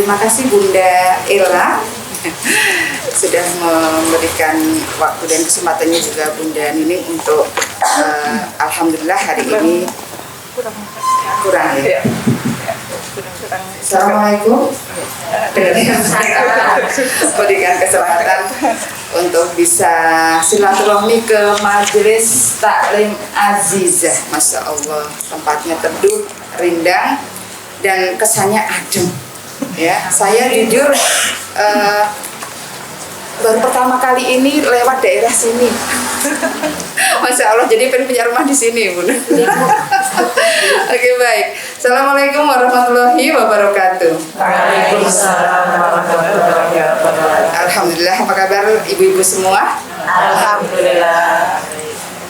Terima kasih Bunda Ella sudah memberikan waktu dan kesempatannya juga Bunda Nining untuk alhamdulillah hari ini kurang ya. Assalamualaikum. Berikan kesempatan untuk bisa silaturahmi ke Majelis Taklim Azizah. Masya Allah, tempatnya teduh, rindang, dan kesannya adem. Ya, saya jujur baru pertama kali ini lewat daerah sini. Masya Allah, jadi pengen punya rumah di sini, Bun. Oke, baik. Assalamualaikum warahmatullahi wabarakatuh. Waalaikumsalam warahmatullahi wabarakatuh. Alhamdulillah, apa kabar ibu-ibu semua? Alhamdulillah.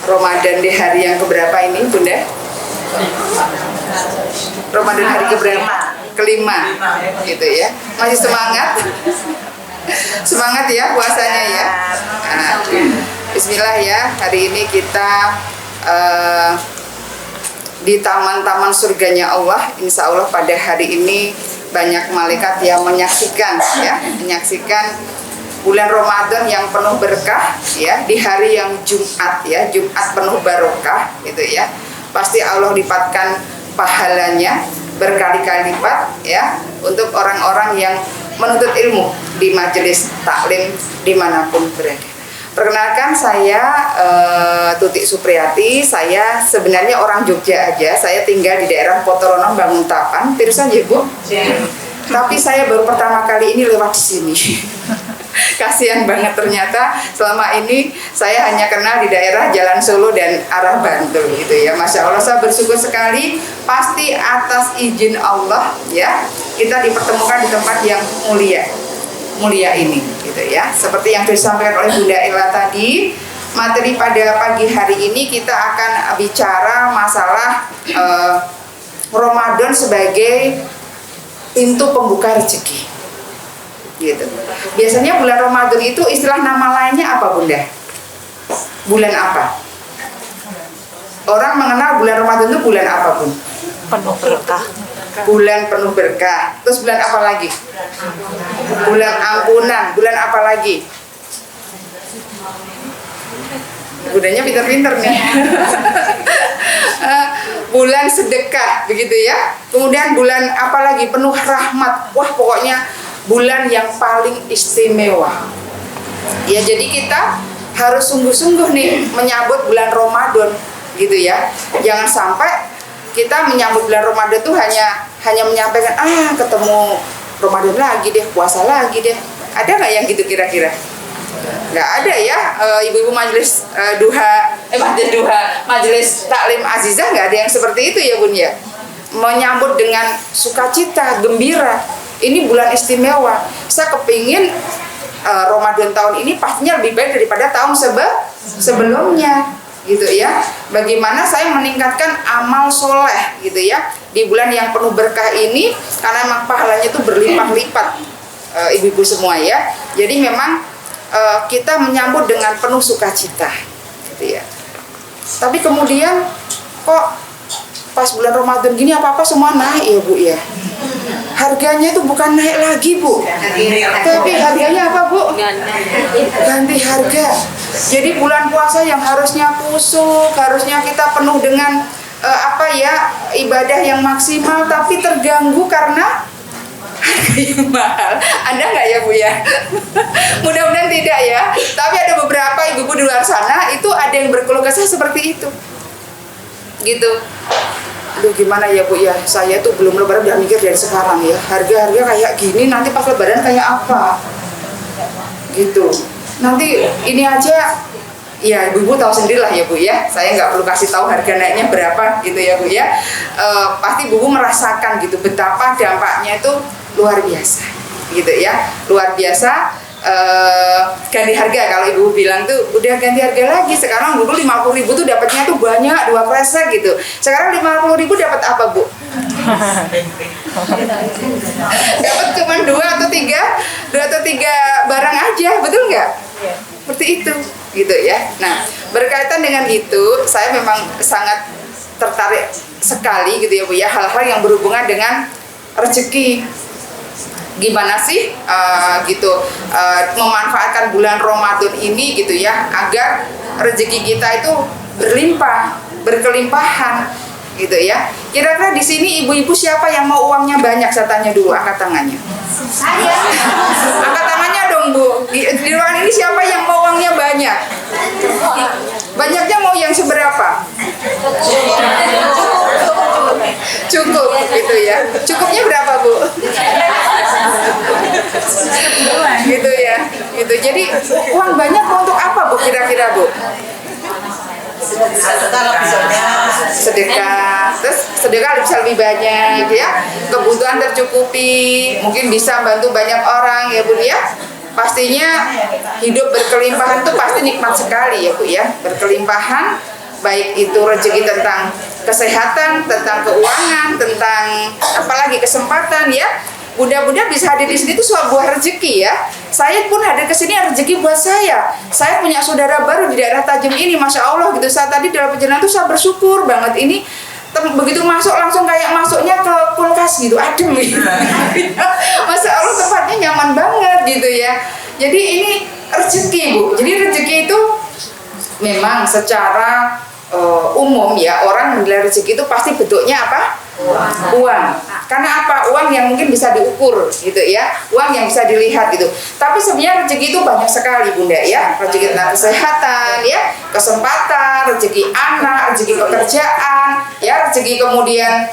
Ramadan di hari yang keberapa ini, Bunda? Ramadan hari keberapa? Kelima. Gitu ya. Masih semangat? Semangat ya puasanya ya. Nah, bismillah ya. Hari ini kita di taman-taman surganya Allah. Insya Allah pada hari ini banyak malaikat yang menyaksikan bulan Ramadan yang penuh berkah ya, di hari yang Jumat ya, Jumat penuh barokah gitu ya. Pasti Allah lipatkan pahalanya berkali-kali lipat ya untuk orang-orang yang menuntut ilmu di majelis taklim dimanapun berada. Perkenalkan, saya Tutik Supriyati. Saya sebenarnya orang Jogja aja. Saya tinggal di daerah Potorono, Banguntapan. Terusan ya Bu? Tapi saya baru pertama kali ini lewat di sini. Kasihan banget ternyata selama ini saya hanya kenal di daerah Jalan Solo dan arah Bantul gitu ya. Masya Allah, saya bersyukur sekali. Pasti atas izin Allah ya, kita dipertemukan di tempat yang mulia ini gitu ya. Seperti yang disampaikan oleh Bunda Ella tadi, materi pada pagi hari ini kita akan bicara masalah Ramadan sebagai pintu pembuka rezeki gitu. Biasanya bulan Ramadan itu istilah nama lainnya apa Bunda? Bulan apa? Orang mengenal bulan Ramadan itu bulan apa Bun? Penuh berkah. Bulan penuh berkah. Terus bulan apa lagi? Bulan ampunan. Bulan apa lagi? Bundanya pinter-pinter nih. Bulan sedekah begitu ya. Kemudian bulan apa lagi? Penuh rahmat. Wah, pokoknya bulan yang paling istimewa. Ya, jadi kita harus sungguh-sungguh nih menyambut bulan Ramadan gitu ya. Jangan sampai kita menyambut bulan Ramadan tuh hanya menyampaikan ketemu Ramadan lagi deh, puasa lagi deh. Ada nggak yang gitu kira-kira? Nggak ada ya. Ibu-ibu majelis majelis taklim Azizah nggak ada yang seperti itu ya Bun ya. Menyambut dengan sukacita, gembira. Ini bulan istimewa. Saya kepingin Ramadan tahun ini pastinya lebih baik daripada tahun sebelumnya gitu ya. Bagaimana saya meningkatkan amal soleh gitu ya di bulan yang penuh berkah ini, karena memang pahalanya itu berlipat-lipat ibu-ibu semua ya. Jadi memang kita menyambut dengan penuh sukacita gitu ya. Tapi kemudian kok pas bulan Ramadan gini apa-apa semua naik ya Bu ya. Harganya itu bukan naik lagi Bu, tapi harganya apa Bu? Ganti harga. Jadi bulan puasa yang harusnya kusuk, harusnya kita penuh dengan ibadah yang maksimal, tapi terganggu karena harga yang mahal. Ada nggak ya Bu ya? Mudah-mudahan tidak ya. Tapi ada beberapa ibu-ibu di luar sana itu ada yang berkeluh kesah seperti itu. Gitu. Aduh gimana ya Bu ya, saya tuh belum lebaran udah mikir dari sekarang ya, harga-harga kayak gini nanti pas lebaran kayak apa gitu. Nanti ini aja ya ibu-ibu tahu sendirilah ya Bu ya, saya nggak perlu kasih tahu harga naiknya berapa gitu ya Bu ya. Pasti ibu-ibu merasakan gitu betapa dampaknya itu luar biasa gitu ya, luar biasa. Ganti harga, kalau ibu bilang tuh udah ganti harga lagi. Sekarang dulu 50.000 tuh dapatnya tuh banyak, 2 kresek gitu. Sekarang 50.000 dapat apa Bu? Dapat cuma 2 atau 3 barang aja, betul nggak? Seperti itu gitu ya. Nah, berkaitan dengan itu saya memang sangat tertarik sekali gitu ya Bu ya, hal-hal yang berhubungan dengan rezeki. gimana sih memanfaatkan bulan Ramadan ini gitu ya, agar rezeki kita itu berlimpah, berkelimpahan gitu ya. Kira-kira di sini ibu-ibu siapa yang mau uangnya banyak? Saya tanya dulu, angkat tangannya. Saya. Angkat tangannya dong Bu. Di ruangan ini siapa yang mau uangnya banyak? Banyaknya mau yang seberapa? Cukup gitu ya. Cukupnya berapa Bu? Gitu ya. Gitu. Jadi uang banyak mau untuk apa Bu kira-kira Bu? Sedekah, terus sedekah bisa lebih banyak ya, kebutuhan tercukupi, mungkin bisa bantu banyak orang ya Bu ya. Pastinya hidup berkelimpahan itu pasti nikmat sekali ya Bu ya, berkelimpahan, baik itu rezeki tentang kesehatan, tentang keuangan, tentang apalagi kesempatan ya. Bunda-bunda bisa hadir di sini itu sebuah rezeki ya. Saya pun hadir ke sini rezeki buat saya. Saya punya saudara baru di daerah Tajem ini, masya Allah gitu. Saat tadi dalam perjalanan itu saya bersyukur banget ini. Begitu masuk langsung kayak masuknya ke kulkas gitu, adem gitu. Masya Allah tempatnya nyaman banget gitu ya. Jadi ini rezeki Bu. Jadi rezeki itu memang secara umum ya, orang menilai rezeki itu pasti bentuknya apa? Uang. Karena apa? Uang yang mungkin bisa diukur gitu ya, uang yang bisa dilihat gitu. Tapi sebenarnya rezeki itu banyak sekali Bunda ya. Rezeki tentang kesehatan ya, kesempatan, rezeki anak, rezeki pekerjaan ya, rezeki kemudian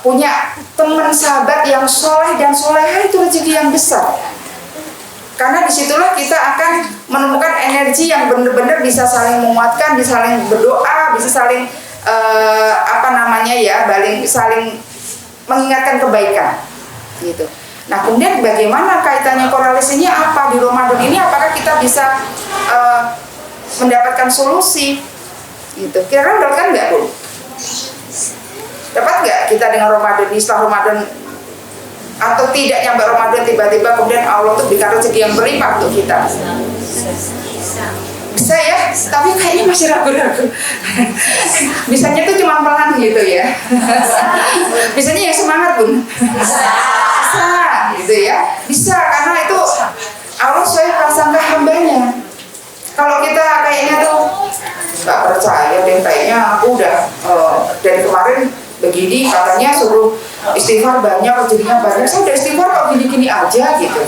punya teman sahabat yang soleh dan soleha, itu rezeki yang besar. Karena disitulah kita akan menemukan energi yang benar-benar bisa saling menguatkan, bisa saling berdoa, bisa saling saling mengingatkan kebaikan gitu. Nah kemudian bagaimana kaitannya, korelasinya apa di Ramadan ini? Apakah kita bisa mendapatkan solusi gitu? Kira-kira mendapatkan nggak Bu? Dapat nggak kita dengan Ramadan ini, setelah Ramadan atau tidak nyampe Ramadan tiba-tiba kemudian Allah tuh berikan rezeki yang berlimpah untuk kita? Bisa ya, tapi kayaknya masih ragu-ragu. Bisanya tuh cuma pelan gitu ya. Bisanya yang semangat Bun. Bisa gitu ya. Bisa, karena itu Allah sesuai prasangka hambanya. Kalau kita kayaknya tuh nggak percaya deh, kayaknya aku udah dari kemarin begini katanya suruh istighfar banyak, rezekinya banyak, saya udah istighfar kok gini-gini aja gitu.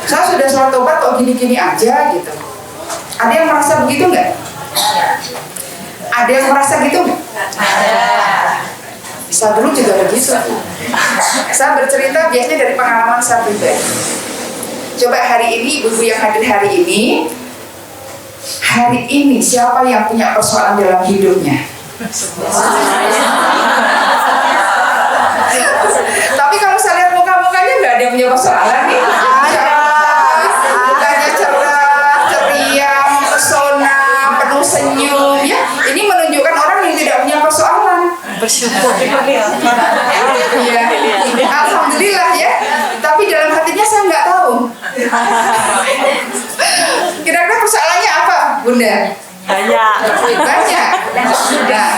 Saya sudah sholat tobat kok gini-gini aja gitu. Ada yang merasa begitu nggak? Ada yang merasa gitu nggak? Saya dulu juga begitu. Saya bercerita biasanya dari pengalaman saya pribadi. Coba hari ini, ibu-ibu yang hadir hari ini siapa yang punya persoalan dalam hidupnya? Tapi kalau saya lihat muka-mukanya nggak ada yang punya persoalan nih. Mukanya cerah, ceria, mempesona, penuh senyum ya. Ini menunjukkan orang yang tidak punya persoalan. Bersyukur. Ya. Alhamdulillah ya. Tapi dalam hatinya saya nggak tahu. Kira-kira persoalannya apa, Bunda? Banyak. Nah,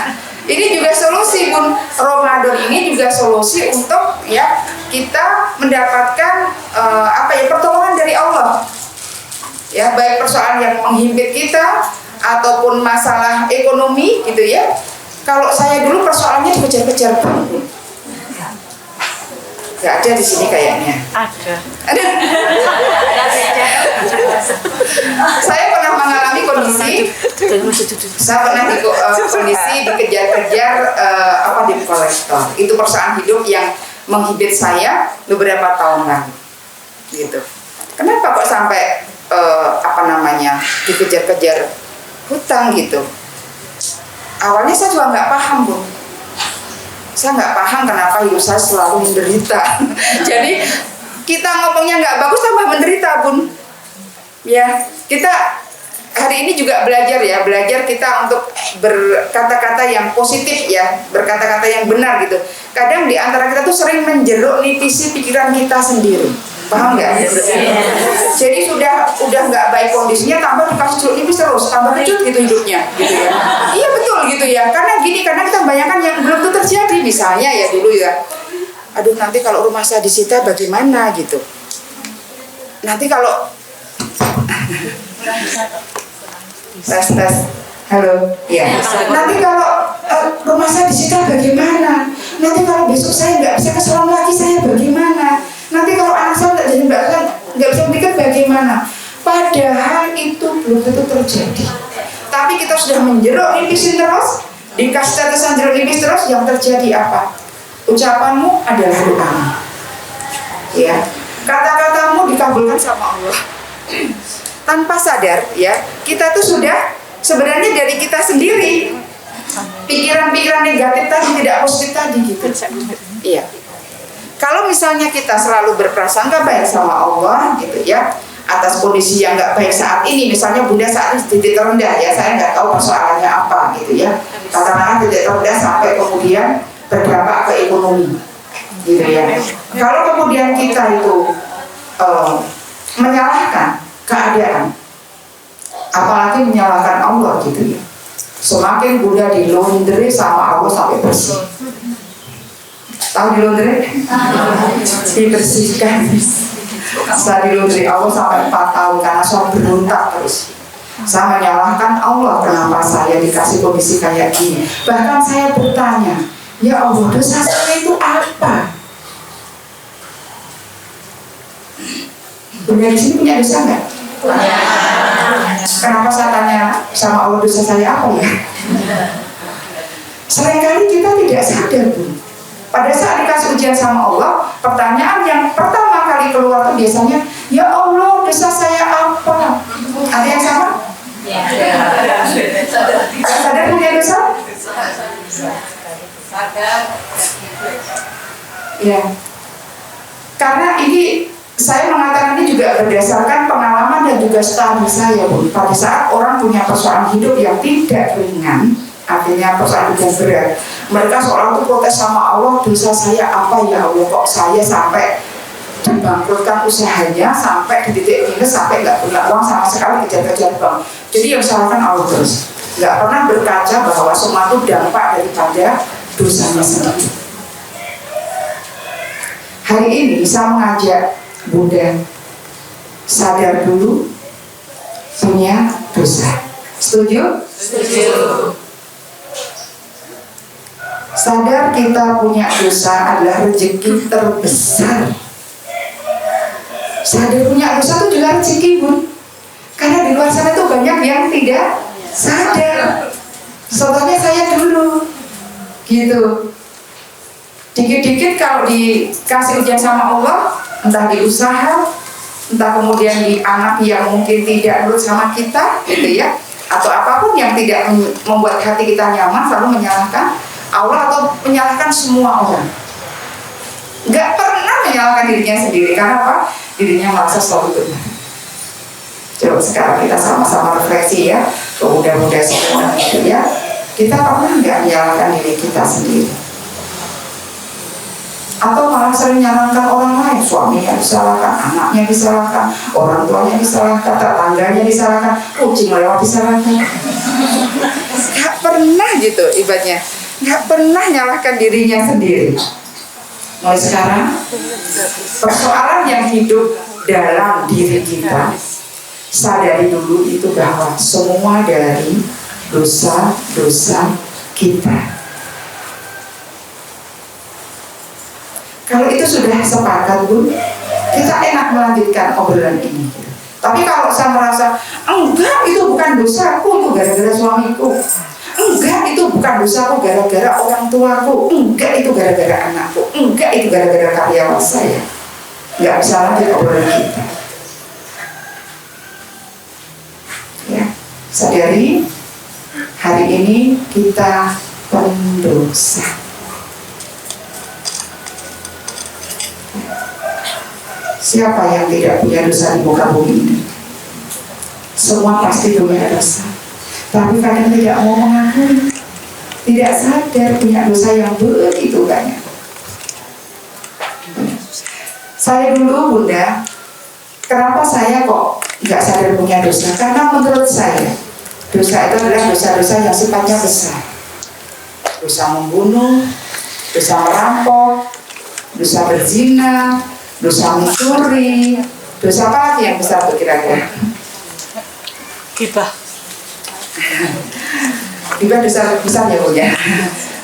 ini juga solusi Bun. Ramadan ini juga solusi untuk ya kita mendapatkan pertolongan dari Allah. Ya, baik persoalan yang menghimpit kita ataupun masalah ekonomi gitu ya. Kalau saya dulu persoalannya dikejar-kejar Bun. Gak ada di sini kayaknya. Ada. Saya pernah mengalami kondisi. Saya pernah di kondisi dikejar-kejar di kolektor. Itu persoalan hidup yang menghibit saya beberapa tahun lalu. Gitu. Kenapa kok sampai dikejar-kejar hutang gitu? Awalnya saya juga nggak paham Bu. Saya nggak paham kenapa hidup saya selalu menderita. Jadi kita ngomongnya nggak bagus tambah menderita Bun. Ya, kita hari ini juga belajar kita untuk berkata-kata yang positif ya, berkata-kata yang benar gitu. Kadang di antara kita tuh sering menjeruk nipisi pikiran kita sendiri. Paham nggak? Jadi sudah nggak baik kondisinya, tambah dikasih jeruk nipis terus, tambah kecut gitu hidupnya, gitu ya. Iya betul gitu ya. Karena kita bayangkan yang belum tuh terjadi, misalnya ya dulu ya. aduh nanti kalau rumah saya disita bagaimana gitu. Nanti kalau tes, halo, ya. Nanti kalau rumah saya disita bagaimana? Nanti kalau besok saya nggak bisa ke salon lagi, saya bagaimana? Nanti kalau anak saya nggak jadi nggak bisa pikir bagaimana? Padahal itu belum tentu terjadi. Tapi kita sudah menjeruk nipisin terus, dikasih tetesan jeruk nipis terus, yang terjadi apa? Ucapanmu adalah doamu. Ya, kata-katamu dikabulkan sama Allah. Tanpa sadar, ya, kita tuh sudah sebenarnya dari kita sendiri pikiran-pikiran negatif tadi, tidak positif tadi gitu. Iya. Kalau misalnya kita selalu berprasangka baik sama Allah gitu ya, atas kondisi yang nggak baik saat ini, misalnya Bunda saat ini titik terendah ya, saya nggak tahu persoalannya apa gitu ya. Katakanlah titik terendah sampai kemudian berdampak ke ekonomi gitu ya. Kalau kemudian kita itu menyalahkan keadaan, apalagi menyalahkan Allah gitu ya, semakin Bunda dilondre sama Allah sampai bersih. Tahu dilondre? Dibersihkan. Saya dilondre Allah sampai 4 tahun karena saya berontak terus. Saya menyalahkan Allah, kenapa saya dikasih kondisi kayak gini. Bahkan saya bertanya, ya Allah, dosa saya itu apa? Bunda di sini punya dosa nggak? Kenapa saya tanya sama Allah dosa saya apa ya? Seringkali kita tidak sadar, Bu. Pada saat dikasih ujian sama Allah, pertanyaan yang pertama kali keluar itu biasanya, ya Allah dosa saya apa? Ada yang sama? Sadar punya dosa? Ya. Karena ini saya mengatakan ini juga berdasarkan pengalaman dan juga studi saya, Bu. Pada saat orang punya persoalan hidup yang tidak ringan, artinya persoalan hidup berat, mereka seolah itu protes sama Allah, dosa saya apa ya Allah, kok saya sampai dibangkrutkan usahanya, sampai di titik minus, sampai nggak punya uang sama sekali, kejar-kejar bank. Jadi yang salahkan Allah terus, nggak pernah berkaca bahwa semua itu dampak daripada dosanya sendiri. Hari ini saya mengajak Bunda sadar dulu punya dosa. Setuju? Setuju. Sadar kita punya dosa adalah rezeki terbesar. Sadar punya dosa itu juga rezeki, Bun. Karena di luar sana tuh banyak yang tidak sadar. Contohnya saya dulu, gitu. Dikit-dikit kalau dikasih ujian sama Allah, entah di usaha, entah kemudian di anak yang mungkin tidak nurut sama kita, gitu ya, atau apapun yang tidak membuat hati kita nyaman, selalu menyalahkan Allah atau menyalahkan semua orang. Nggak pernah menyalahkan dirinya sendiri. Karena apa? Dirinya merasa selalu benar. Coba sekarang kita sama-sama refleksi ya, ke muda-muda semua gitu ya. Kita pernah nggak menyalahkan diri kita sendiri? Atau malah sering menyalahkan orang lain, suaminya disalahkan, anaknya disalahkan, orang tuanya disalahkan, tetangganya disalahkan, kucing lewat disalahkan. Nggak pernah gitu ibaratnya. Nggak pernah nyalahkan dirinya sendiri. Mulai sekarang, persoalan yang hidup dalam diri kita, sadari dulu itu bahwa semua dari dosa-dosa kita. Kalau itu sudah sepakat, Bu, kita enak melanjutkan obrolan ini. Tapi kalau saya merasa, enggak itu bukan dosaku, itu gara-gara suamiku. Enggak, itu bukan dosaku gara-gara orang tuaku. Enggak, itu gara-gara anakku. Enggak, itu gara-gara karyawan saya. Enggak bisa lanjut obrolan kita. Ya, sadari hari ini kita pendosa. Siapa yang tidak punya dosa di muka bumi ini? Semua pasti punya dosa. Tapi kadang tidak mau mengakui, tidak sadar punya dosa yang begitu banyak. Saya dulu, Bunda, kenapa saya kok nggak sadar punya dosa? Karena menurut saya, dosa itu adalah dosa-dosa yang sifatnya besar. Dosa membunuh, dosa merampok, dosa berzina, dosa mencuri, dosa apa lagi yang besar tuh kira-kira? Gibah. Gibah dosa besar ya Bu ya.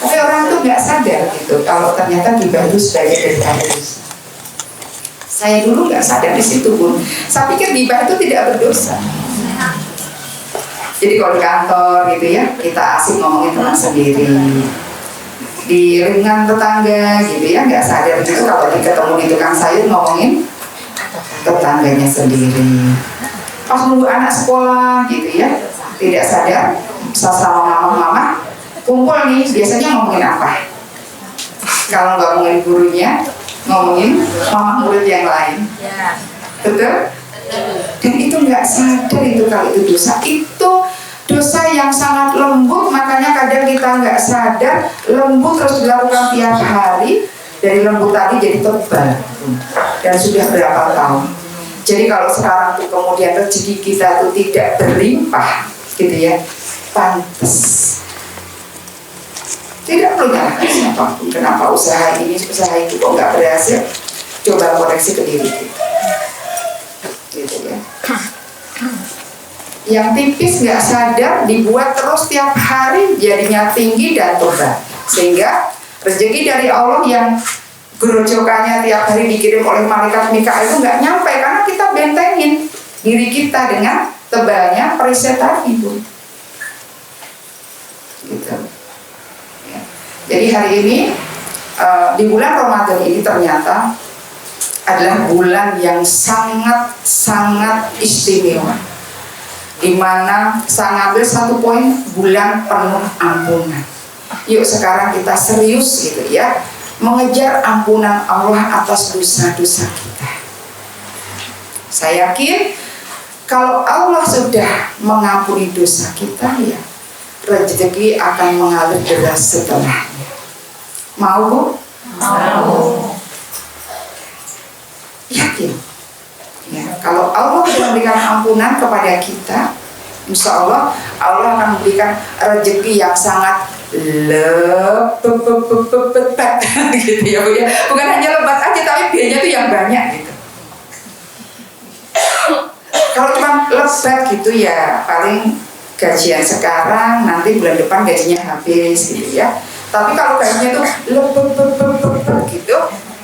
Tapi orang tuh nggak sadar gitu kalau ternyata gibah itu sebagai dari dosa. Saya dulu nggak sadar di situ Bun. Saya pikir gibah itu tidak berdosa. Jadi kalau di kantor gitu ya, kita asik ngomongin teman sendiri, di lingkungan tetangga gitu ya, nggak sadar gitu kalau ketemu di tukang sayur ngomongin tetangganya sendiri. Pas nunggu anak sekolah gitu ya, tidak sadar sama mama kumpul nih, biasanya ngomongin apa? Kalau nggak ngomongin gurunya, ngomongin mama murid yang lain. Betul? Dan itu nggak sadar itu kalau itu dosa. Itu dosa yang sangat lembut, makanya kadang kita nggak sadar lembut terus dilakukan tiap hari. Dari lembut tadi jadi tebal dan sudah berapa tahun. Jadi kalau sekarang tuh kemudian rezeki kita tuh tidak berlimpah gitu ya, pantas. Tidak perlu nyalakan siapapun. Kenapa usaha ini, usaha itu kok nggak berhasil? Coba koreksi ke diri kita. Gitu ya. Yang tipis nggak sadar dibuat terus tiap hari jadinya tinggi dan tebal, sehingga rezeki dari Allah yang gerojokannya tiap hari dikirim oleh malaikat Mikail itu nggak nyampe karena kita bentengin diri kita dengan tebalnya perisai tadi Bu. Gitu. Ya. Jadi hari ini di bulan Ramadan ini ternyata adalah bulan yang sangat istimewa, di mana saya ngambil satu poin, bulan penuh ampunan. Yuk sekarang kita serius gitu ya, mengejar ampunan Allah atas dosa-dosa kita. Saya yakin kalau Allah sudah mengampuni dosa kita ya, rezeki akan mengalir deras setelahnya. Mau Bu? Mau. Yakin ya, kalau Allah memberikan ampunan kepada kita, insya Allah Allah akan memberikan rezeki yang sangat lebat gitu ya Bu ya. Bukan hanya lebat aja tapi biayanya tuh yang banyak gitu. Kalau cuma lebat gitu ya paling gajian sekarang, nanti bulan depan gajinya habis gitu ya. Tapi kalau gajinya tuh lebat gitu,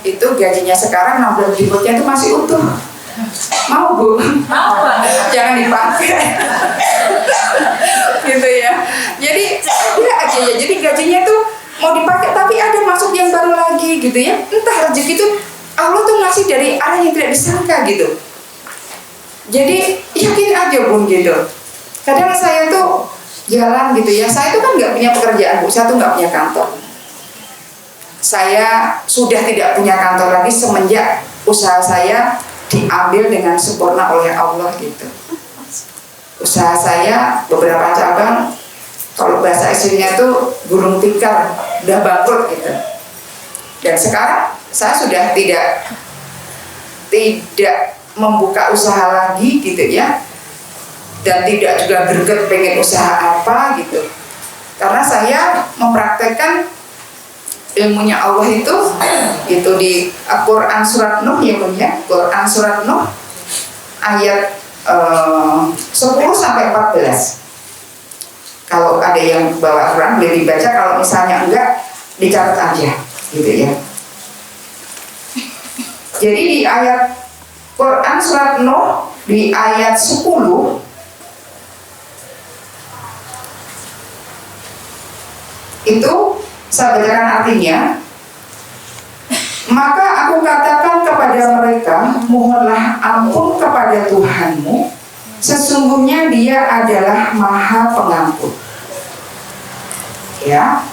itu gajinya sekarang 6 bulan berikutnya itu masih utuh. Mau Bu? Mau. Jangan dipakai. Gitu ya. Jadi ada aja ya. Jadi gajinya tuh mau dipakai tapi ada masuk yang baru lagi gitu ya. Entah rezeki itu Allah tuh ngasih dari arah yang tidak disangka gitu. Jadi yakin aja Bun gitu. Kadang saya tuh jalan gitu ya. Saya tuh kan nggak punya pekerjaan Bu. Saya tuh nggak punya kantor. Saya sudah tidak punya kantor lagi semenjak usaha saya diambil dengan sempurna oleh Allah gitu. Usaha saya beberapa cabang, kalau bahasa aslinya tuh burung tikar, udah bangkrut gitu. Dan sekarang saya sudah tidak membuka usaha lagi gitu ya, dan tidak juga greget pengen usaha apa gitu. Karena saya mempraktekkan ilmunya Allah itu di Quran surat Nuh ya Bu ya. Quran surat Nuh ayat 10 sampai 14. Kalau ada yang bawa Quran boleh dibaca, kalau misalnya enggak dicatat aja gitu ya. Jadi di ayat Quran surat Nuh di ayat 10 itu saya bacakan artinya. Maka aku katakan kepada mereka, mohonlah ampun kepada Tuhanmu, sesungguhnya Dia adalah Maha Pengampun. Ya.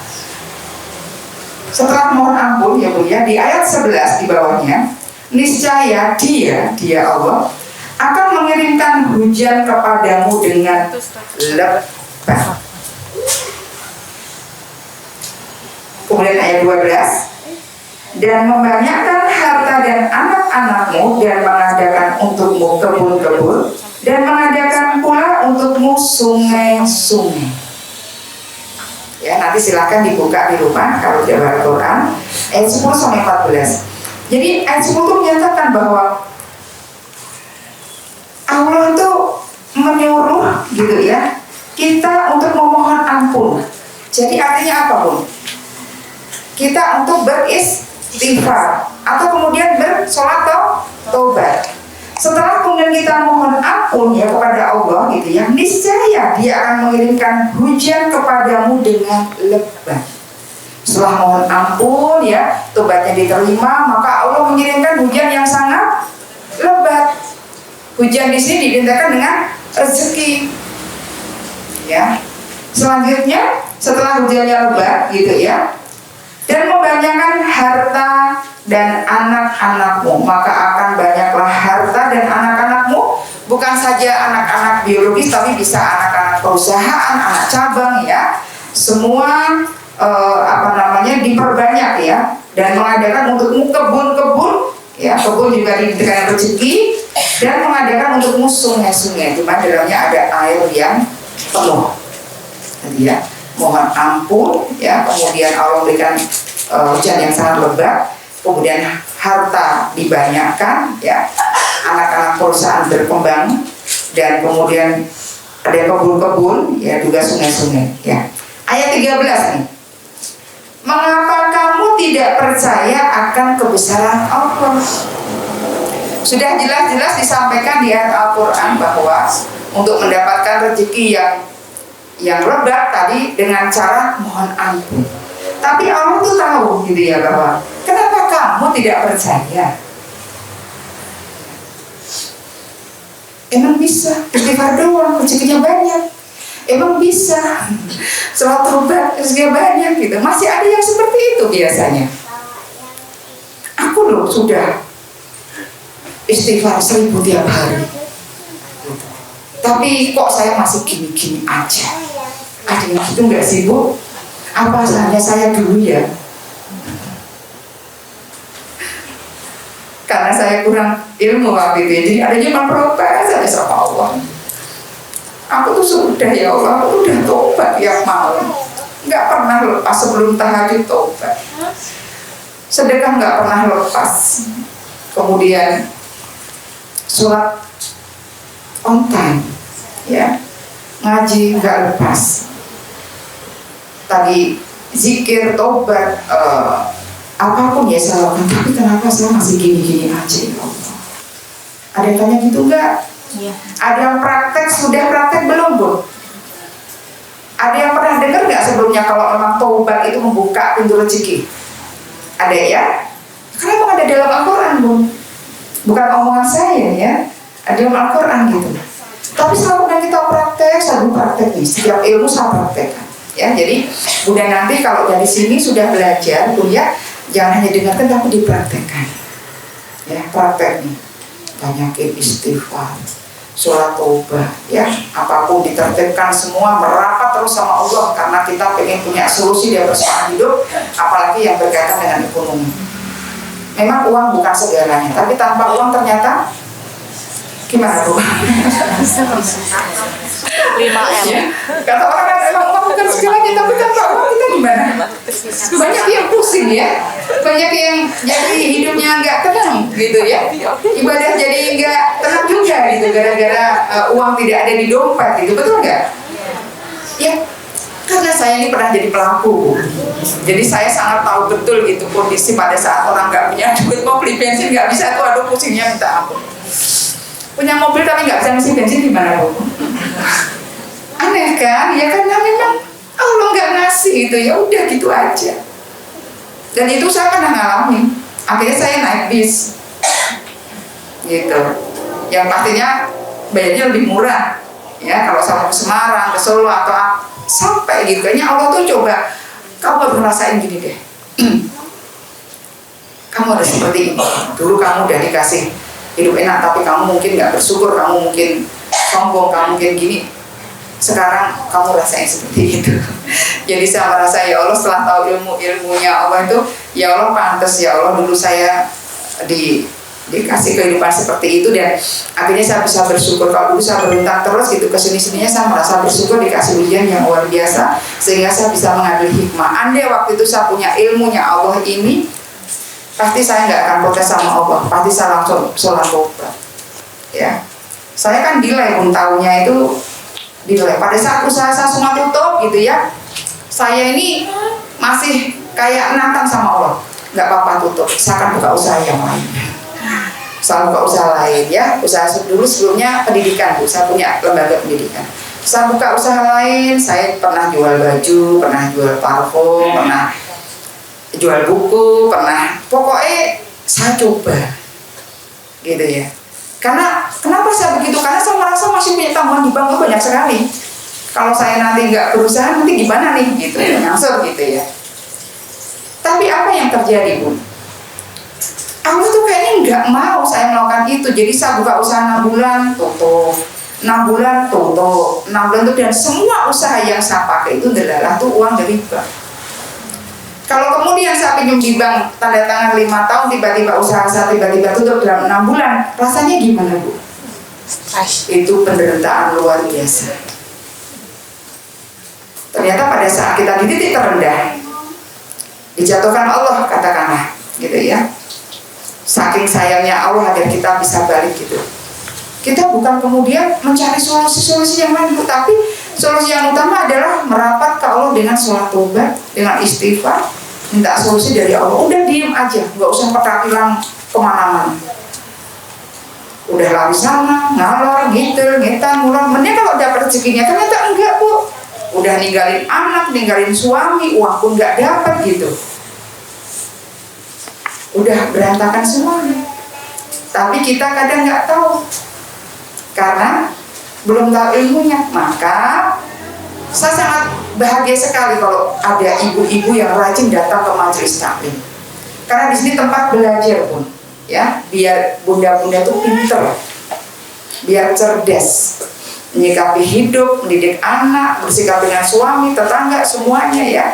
Setelah mohon ampun ya Bu ya, di ayat 11 di bawahnya, niscaya Dia Allah akan mengirimkan hujan kepadamu dengan lebat. Kemudian ayat 12, dan membanyakkan harta dan anak-anakmu, dan mengadakan untukmu kebun-kebun, dan mengadakan pula untukmu sungai-sungai. Ya, nanti silakan dibuka di rumah kalau di Al-Quran ayat 10 sampai 14. Jadi ayat 10 itu menyatakan bahwa Allah itu menyuruh gitu ya kita untuk memohon ampun. Jadi artinya apa, Bun? Kita untuk beristighfar atau kemudian bersolat taubat. Setelah kemudian kita mohon ampun ya kepada Allah gitu ya, niscaya Dia akan mengirimkan hujan kepadamu dengan lebat. Setelah mohon ampun ya, tobatnya diterima, maka Allah mengirimkan hujan yang sangat lebat. Hujan di sini diidentikan dengan rezeki. Ya. Selanjutnya setelah hujannya lebat gitu ya, dan membanyakan harta dan anak-anakmu, maka akan banyaklah harta dan anak-anakmu, bukan saja anak-anak biologis tapi bisa anak-anak perusahaan, anak cabang ya, semua diperbanyak ya, dan mengadakan untukmu kebun-kebun ya, kebun juga diberikan rezeki, dan mengadakan untukmu sungai-sungai, di mana dalamnya ada air yang penuh. Jadi ya, mohon ampun ya, kemudian Allah berikan hujan yang sangat lebat, kemudian harta dibanyakan ya, anak-anak perusahaan berkembang, dan kemudian ada kebun-kebun ya, juga sungai-sungai ya. Ayat 13 nih, mengapa kamu tidak percaya akan kebesaran Allah? Sudah jelas-jelas disampaikan di ayat Al-Quran bahwa untuk mendapatkan rezeki yang lebat tadi dengan cara mohon ampun. Tapi Allah tuh tahu gitu ya, bahwa kenapa kamu tidak percaya? Emang bisa istighfar doang rezekinya banyak? Emang bisa sholat taubat rezekinya banyak gitu? Masih ada yang seperti itu biasanya. Aku loh sudah istighfar 1000 tiap hari, tapi kok saya masih gini-gini aja. Ada yang gitu nggak sih, Bu? Apa hanya saya dulu ya? Karena saya kurang ilmu waktu itu, jadi adanya memprotes ada sama Allah. Aku tuh sudah ya Allah, aku udah tobat tiap malam, nggak pernah lepas sebelum tahajud tobat. Sedekah nggak pernah lepas. Kemudian sholat on time, ya, ngaji nggak lepas. Tadi zikir, tobat, apapun ya saya lakukan, tapi kenapa saya masih gini-gini aja ya Allah? Ada yang tanya gitu nggak? Iya. Ada yang praktek, sudah praktek belum, Bu? Ada yang pernah dengar nggak sebelumnya kalau memang tobat itu membuka pintu rezeki? Ada ya? Karena memang ada dalam Al-Quran, Bu. Bukan omongan saya ya, ada dalam Al-Quran gitu. Tapi setelah kita praktek, saya praktek nih, setiap ilmu saya praktekkan. Ya, jadi Bunda nanti kalau dari sini sudah belajar, Bunda jangan hanya dengarkan tapi dipraktekkan. Ya, praktek nih, banyakin istighfar, sholat taubat, ya, apapun ditertibkan semua, merapat terus sama Allah karena kita pengen punya solusi dari persoalan hidup, apalagi yang berkaitan dengan ekonomi. Memang uang bukan segalanya, tapi tanpa uang ternyata gimana, Bu? 5M. Ya, kata orang kan emang uang bukan segalanya, tapi tanpa uang kita gimana? Banyak yang pusing ya, banyak yang jadi hidupnya nggak tenang gitu ya, ibadah jadi nggak tenang juga gitu gara-gara uang tidak ada di dompet gitu, betul nggak? Ya, karena saya ini pernah jadi pelaku, jadi saya sangat tahu betul gitu kondisi pada saat orang nggak punya duit mau beli bensin nggak bisa tuh, aduh pusingnya minta ampun. Punya mobil tapi nggak bisa ngisi bensin gimana, Bu? Aneh kan? Ya karena memang Allah nggak ngasih gitu, ya udah gitu aja. Dan itu saya pernah ngalamin. Akhirnya saya naik bis, gitu. Yang pastinya bayarnya lebih murah. Ya kalau sama ke Semarang, ke Solo atau sampai gitu. Kayaknya Allah tuh coba, kamu harus ngerasain gini deh. Kamu harus seperti ini. Dulu kamu udah dikasih hidup enak, tapi kamu mungkin nggak bersyukur, kamu mungkin sombong, kamu mungkin gini. Sekarang kamu rasain seperti itu. Jadi saya merasa ya Allah, setelah tahu ilmunya Allah itu, ya Allah pantas ya Allah dulu saya dikasih kehidupan seperti itu, dan akhirnya saya bisa bersyukur. Kalau dulu saya berontak terus gitu kesini-sininya, saya merasa bersyukur dikasih ujian yang luar biasa sehingga saya bisa mengambil hikmah. Andai waktu itu saya punya ilmunya Allah ini, pasti saya nggak akan protes sama Allah, pasti saya langsung sholat tobat. Ya, saya kan delay pun tahunnya itu delay. Pada saat usaha saya semua tutup gitu ya, saya ini masih kayak nantang sama Allah, nggak apa-apa tutup, saya akan buka usaha yang lain. Saya buka usaha lain ya, usaha dulu sebelumnya pendidikan Bu, saya punya lembaga pendidikan. Saya buka usaha lain, saya pernah jual baju, pernah jual parfum, pernah jual buku, pernah, pokoknya saya coba gitu ya. Karena kenapa saya begitu? Karena saya merasa masih punya tanggungan di bank banyak sekali. Kalau saya nanti nggak berusaha, nanti gimana nih gitu ya, ngangsur gitu ya. Tapi apa yang terjadi Bu? Allah tuh kayaknya nggak mau saya melakukan itu. Jadi saya buka usaha 6 bulan tutup, 6 bulan tutup, 6 bulan tutup, dan semua usaha yang saya pakai itu adalah tuh uang dari bank. Kalau kemudian saya pinjam di bank, tanda tangan 5 tahun, tiba-tiba usaha saya tiba-tiba tutup dalam 6 bulan, rasanya gimana Bu? Itu penderitaan luar biasa. Ternyata pada saat kita di titik terendah, dijatuhkan Allah katakanlah gitu ya, saking sayangnya Allah agar kita bisa balik gitu. Kita bukan kemudian mencari solusi-solusi yang lain, tapi solusi yang utama adalah merapat ke Allah dengan sholat tobat, dengan istighfar, minta solusi dari Allah. Udah diem aja, nggak usah petakilan kemana-mana. Udah lari sana, ngalor, ngidul, ngetan, ngulang. Mending kalau dapat rezekinya, ternyata enggak Bu. Udah ninggalin anak, ninggalin suami, uang pun nggak dapat gitu. Udah berantakan semuanya. Tapi kita kadang nggak tahu karena belum tahu ilmunya. Maka saya sangat bahagia sekali kalau ada ibu-ibu yang rajin datang ke majelis taklim. Karena di sini tempat belajar pun, ya, biar bunda-bunda itu pinter, biar cerdas, menyikapi hidup, mendidik anak, bersikap dengan suami, tetangga, semuanya ya.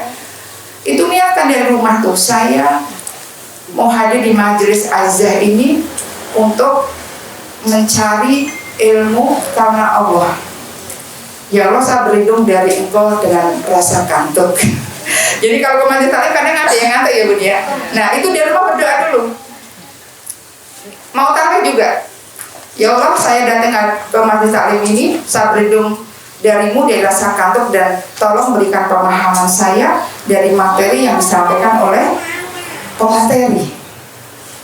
Itu niatkan dari rumah tuh, saya mau hadir di majelis azah ini untuk mencari ilmu karena Allah. Ya Allah, saya berlindung dari engkau dengan rasa kantuk. Jadi kalau ke majelis taklim kadang ada yang ngantuk ya Bun ya. Nah itu di rumah berdoa dulu. Mau tarawih juga. Ya Allah, saya datang ke majelis taklim ini, saya berlindung darimu dari rasa kantuk, dan tolong berikan pemahaman saya dari materi yang disampaikan oleh pemateri.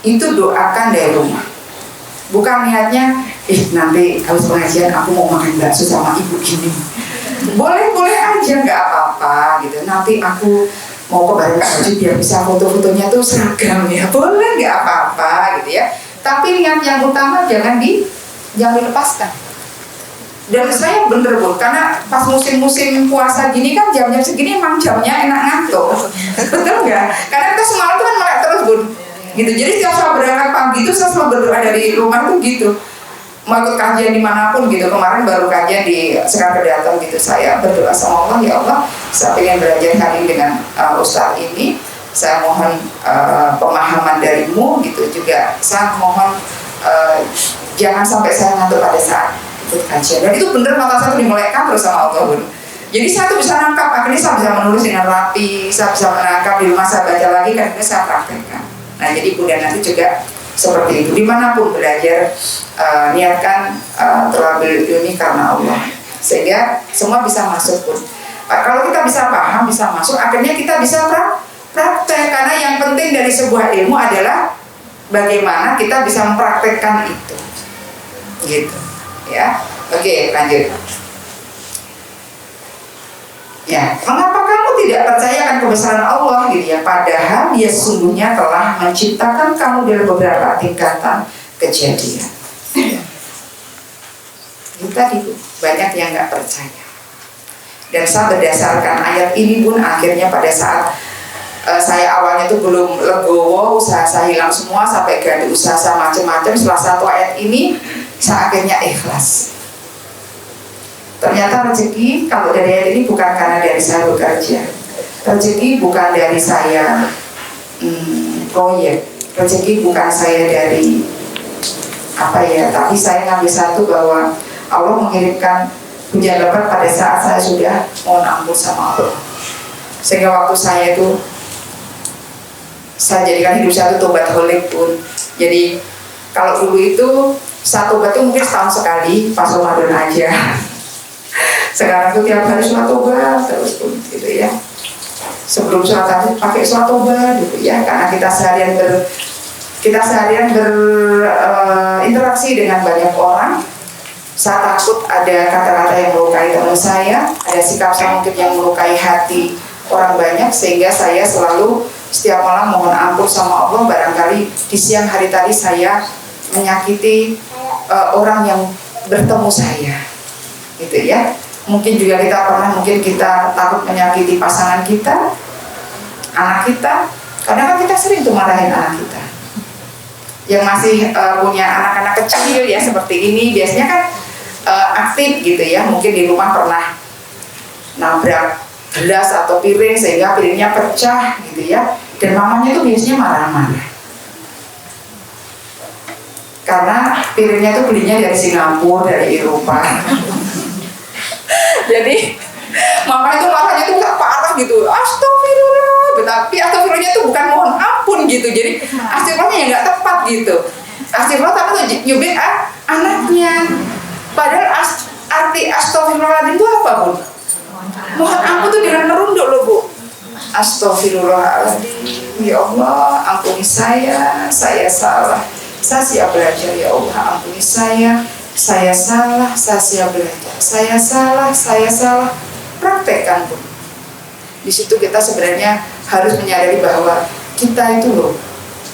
Itu doakan dari rumah. Bukan niatnya, nanti habis pengajian aku mau makan bakso sama ibu gini. Boleh aja, nggak apa-apa gitu. Nanti aku mau ke barang baju biar bisa foto-fotonya tuh seragam ya. Boleh, nggak apa-apa gitu ya. Tapi niat yang utama jangan dilepaskan. Dan saya bener Bu, karena pas musim-musim puasa gini kan jam-jam segini emang jamnya enak ngantuk. Betul nggak? Karena kita semalam tuh kan melek terus Bun. Gitu. Jadi setiap saya berangkat pagi itu saya selalu berdoa dari rumah tuh gitu. Mau ikut kajian dimanapun gitu. Kemarin baru kajian di Sekar Kedaton gitu. Saya berdoa sama Allah, ya Allah, saya ingin belajar hari ini dengan Ustadz ini. Saya mohon pemahaman darimu gitu. Juga saya mohon jangan sampai saya ngantuk pada saat ikut kajian. Dan itu bener, mata saya tuh dimulaikan terus sama Allah Bun. Jadi saya tuh bisa nangkap, akhirnya saya bisa menulis dengan rapi, saya bisa menangkap, di rumah saya baca lagi, kan ini saya praktekkan. Nah jadi Bunda nanti juga seperti itu, dimanapun belajar, niatkan terlebih ini karena Allah, sehingga semua bisa masuk Bun. Kalau kita bisa paham, bisa masuk, akhirnya kita bisa praktek. Karena yang penting dari sebuah ilmu adalah bagaimana kita bisa mempraktekkan itu, gitu ya. Oke, lanjut. Ya, mengapa kamu tidak percaya akan kebesaran Allah gitu ya? Padahal Dia sungguhnya telah menciptakan kamu dalam beberapa tingkatan kejadian. Kita itu banyak yang nggak percaya. Dan saya berdasarkan ayat ini Bun, akhirnya pada saat saya awalnya itu belum legowo, usaha saya hilang semua, sampai ganti usaha saya macam-macam. Setelah satu ayat ini, saya akhirnya ikhlas. Ternyata rezeki kalau dari ayat ini bukan karena dari saya bekerja, rezeki bukan dari saya proyek, rezeki bukan saya dari apa ya, tapi saya ngambil satu bahwa Allah mengirimkan hujan lebat pada saat saya sudah mohon ampun sama Allah, sehingga waktu saya itu saya jadikan hidup saya itu tobat holik pun. Jadi kalau dulu itu saya tobat itu mungkin setahun sekali pas Ramadan aja. Sekarang tuh tiap hari sholat tobat terus pun gitu ya. Sebelum sholat tahajud pakai sholat tobat gitu ya, karena kita seharian berinteraksi dengan banyak orang. Saya takut ada kata-kata yang melukai teman saya, ada sikap saya mungkin yang melukai hati orang banyak, sehingga saya selalu setiap malam mohon ampun sama Allah. Barangkali di siang hari tadi saya menyakiti orang yang bertemu saya, gitu ya. Mungkin juga mungkin kita takut menyakiti pasangan kita, anak kita. Kadang kan kita sering tuh marahin anak kita yang masih punya anak-anak kecil ya seperti ini, biasanya kan aktif gitu ya, mungkin di rumah pernah nabrak gelas atau piring sehingga piringnya pecah gitu ya, dan mamanya tuh biasanya marah-marah karena piringnya tuh belinya dari Singapura, dari Eropa. Jadi mama itu marahnya tuh nggak parah gitu, astagfirullah, tapi astagfirullahnya tuh bukan mohon ampun gitu, jadi astagfirullahnya ya nggak tepat gitu. Astagfirullah tapi tuh nyubit anaknya, padahal arti astagfirullahaladzim itu apa Bun? Mohon ampun tuh dengan merunduk loh Bu. Astagfirullahaladzim, ya Allah ampuni saya salah, saya siap belajar ya Allah, ampuni saya salah, saya siap belajar, saya salah, praktekkan pun. Di situ kita sebenarnya harus menyadari bahwa kita itu loh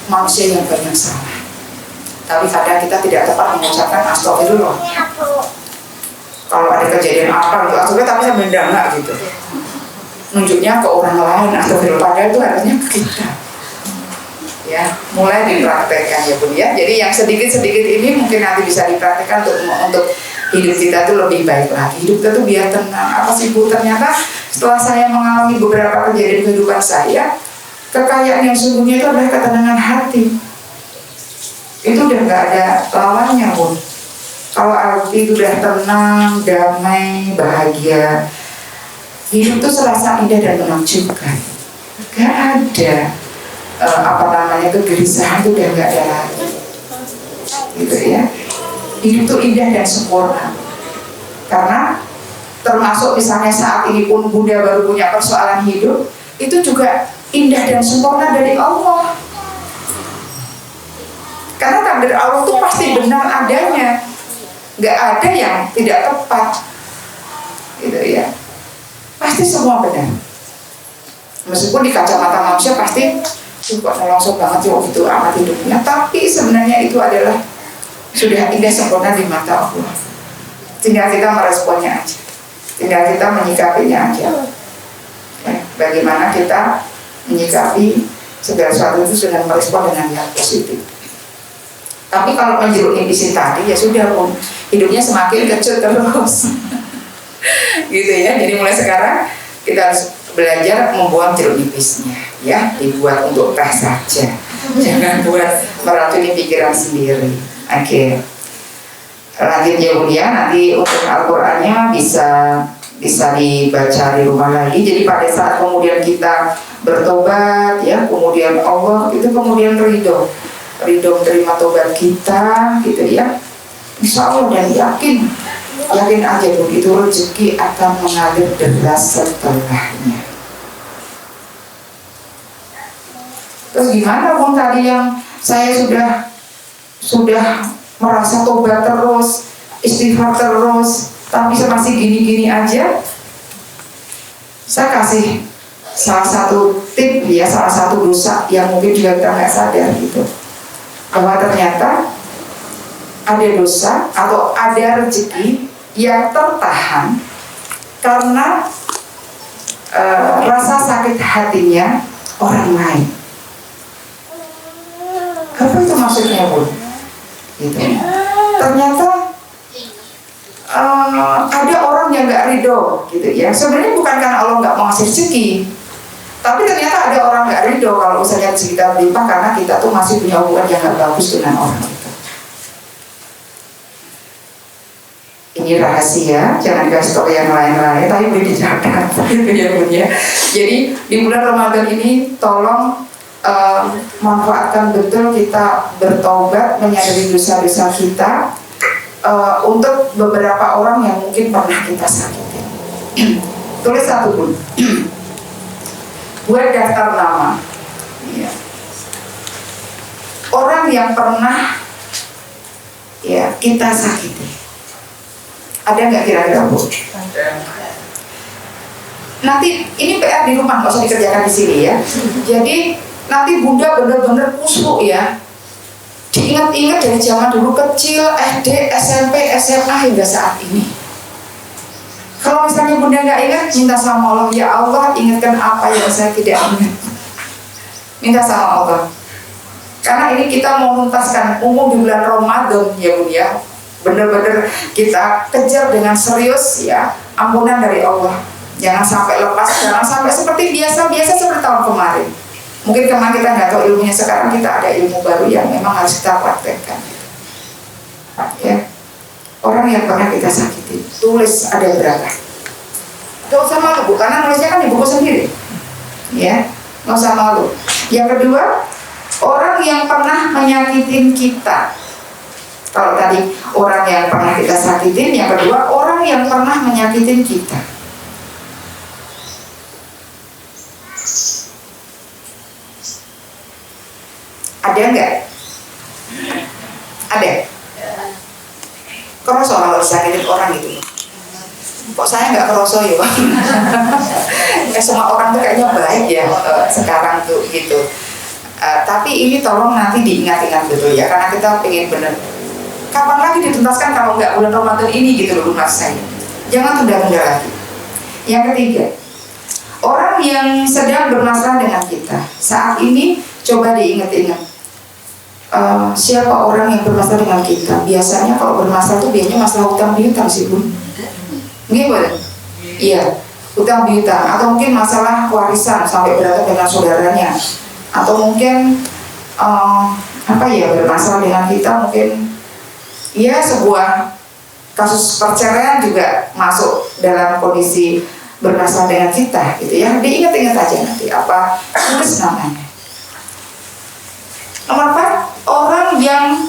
manusia yang banyak salah, tapi kadang kita tidak tepat mengucapkan astagfirullah. Kalau ada kejadian apa gitu, astagfirullah tapi saya mendengar gitu, nunjuknya ke orang lain astagfirullah, padahal itu harusnya ke kita. Ya, mulai dipraktekkan ya Bun ya. Jadi yang sedikit-sedikit ini mungkin nanti bisa dipraktekkan untuk hidup kita tuh lebih baik lagi. Hidup kita tuh biar tenang. Apa sih Bu? Ternyata setelah saya mengalami beberapa kejadian kehidupan saya, kekayaan yang sungguhnya itu adalah ketenangan hati. Itu udah nggak ada lawannya Bun. Kalau hati itu udah tenang, damai, bahagia, hidup tuh serasa indah dan menakjubkan. Gak ada kegelisahan itu udah nggak ada lagi, gitu ya. Hidup itu indah dan sempurna. Karena termasuk misalnya saat ini pun Bunda baru punya persoalan hidup, itu juga indah dan sempurna dari Allah. Karena takdir Allah itu pasti benar adanya, nggak ada yang tidak tepat, gitu ya. Pasti semua benar. Meskipun di kacamata manusia pasti kok nolongsok banget ya itu amat hidupnya, tapi sebenarnya itu adalah sudah indah sempurna di mata Allah. Tinggal kita meresponnya aja, tinggal kita menyikapinya aja. Bagaimana kita menyikapi segala sesuatu itu dengan merespon dengan yang positif. Tapi kalau menjeruk nipisin tadi ya sudah Pun, hidupnya semakin kecil terus. Gitu ya. Jadi mulai sekarang kita harus belajar membuang jeruk nipisnya, ya, dibuat untuk teh saja, jangan buat meracuni pikiran sendiri. Oke. Lanjut ya Bun ya, nanti untuk Al-Qur'annya bisa dibaca di rumah lagi. Jadi pada saat kemudian kita bertobat ya, kemudian Allah itu kemudian ridho menerima tobat kita, gitu ya. Insya Allah dan yakin aja begitu rezeki akan mengalir deras setelahnya. Terus gimana Bun tadi yang saya sudah merasa tobat terus, istighfar terus, tapi masih gini-gini aja? Saya kasih salah satu tip ya, salah satu dosa yang mungkin juga kita nggak sadar gitu, bahwa ternyata ada dosa atau ada rezeki yang tertahan karena rasa sakit hatinya orang lain. Apa itu maksudnya Bun? Gitu. Ternyata ada orang yang nggak ridho, gitu ya. Sebenarnya bukan karena Allah nggak mau ngasih rezeki, tapi ternyata ada orang nggak ridho kalau misalnya rezeki kita berlimpah karena kita tuh masih punya hubungan yang nggak bagus dengan orang itu. Ini rahasia, jangan dikasih tahu yang lain-lain, tapi boleh dijaga. Ya Bun ya. Jadi di bulan Ramadan ini tolong manfaatkan betul kita bertobat, menyadari dosa-dosa kita, untuk beberapa orang yang mungkin pernah kita sakiti. Tulis satu pun. Buat daftar nama. Ya. Orang yang pernah ya kita sakiti. Ada nggak kira-kira Bu? Nanti ini PR di rumah, nggak usah dikerjakan di sini ya. Jadi nanti Bunda benar-benar kusuk ya. Diingat-ingat dari zaman dulu kecil, SD, SMP, SMA hingga saat ini. Kalau misalnya Bunda nggak ingat, minta sama Allah, ya Allah ingatkan apa yang saya tidak ingat. Minta sama Allah. Karena ini kita mau menuntaskan umum di bulan Ramadan ya Bunda ya. Benar-benar kita kejar dengan serius ya ampunan dari Allah. Jangan sampai lepas, jangan sampai seperti biasa-biasa seperti tahun kemarin. Mungkin kemarin kita nggak tahu ilmunya, sekarang kita ada ilmu baru yang memang harus kita praktekkan. Ya, orang yang pernah kita sakiti, tulis ada berapa? Gak usah malu Bu, karena nulisnya kan di buku sendiri. Ya, gak usah malu. Yang kedua, orang yang pernah menyakitin kita. Kalau tadi orang yang pernah kita sakitin, yang kedua orang yang pernah menyakitin kita. Ada nggak? Ada? Kerasa kalau disakitin orang gitu. Kok saya nggak kerasa ya? Semua orang tuh kayaknya baik ya sekarang tuh gitu. Tapi ini tolong nanti diingat-ingat betul ya, karena kita pengen bener. Kapan lagi dituntaskan kalau nggak bulan Ramadan ini gitu loh mas saya. Jangan tunda-tunda lagi. Yang ketiga, orang yang sedang bermasalah dengan kita saat ini coba diingat-ingat. Siapa orang yang bermasalah dengan kita? Biasanya kalau bermasalah itu biasanya masalah hutang piutang sih Bun. Gimana? Iya, hutang piutang atau mungkin masalah warisan sampai berantem dengan saudaranya, atau mungkin apa ya, bermasalah dengan kita mungkin ya sebuah kasus perceraian juga masuk dalam kondisi bermasalah dengan kita gitu ya. Diingat-ingat aja nanti apa tulis namanya. Nomor 4, orang yang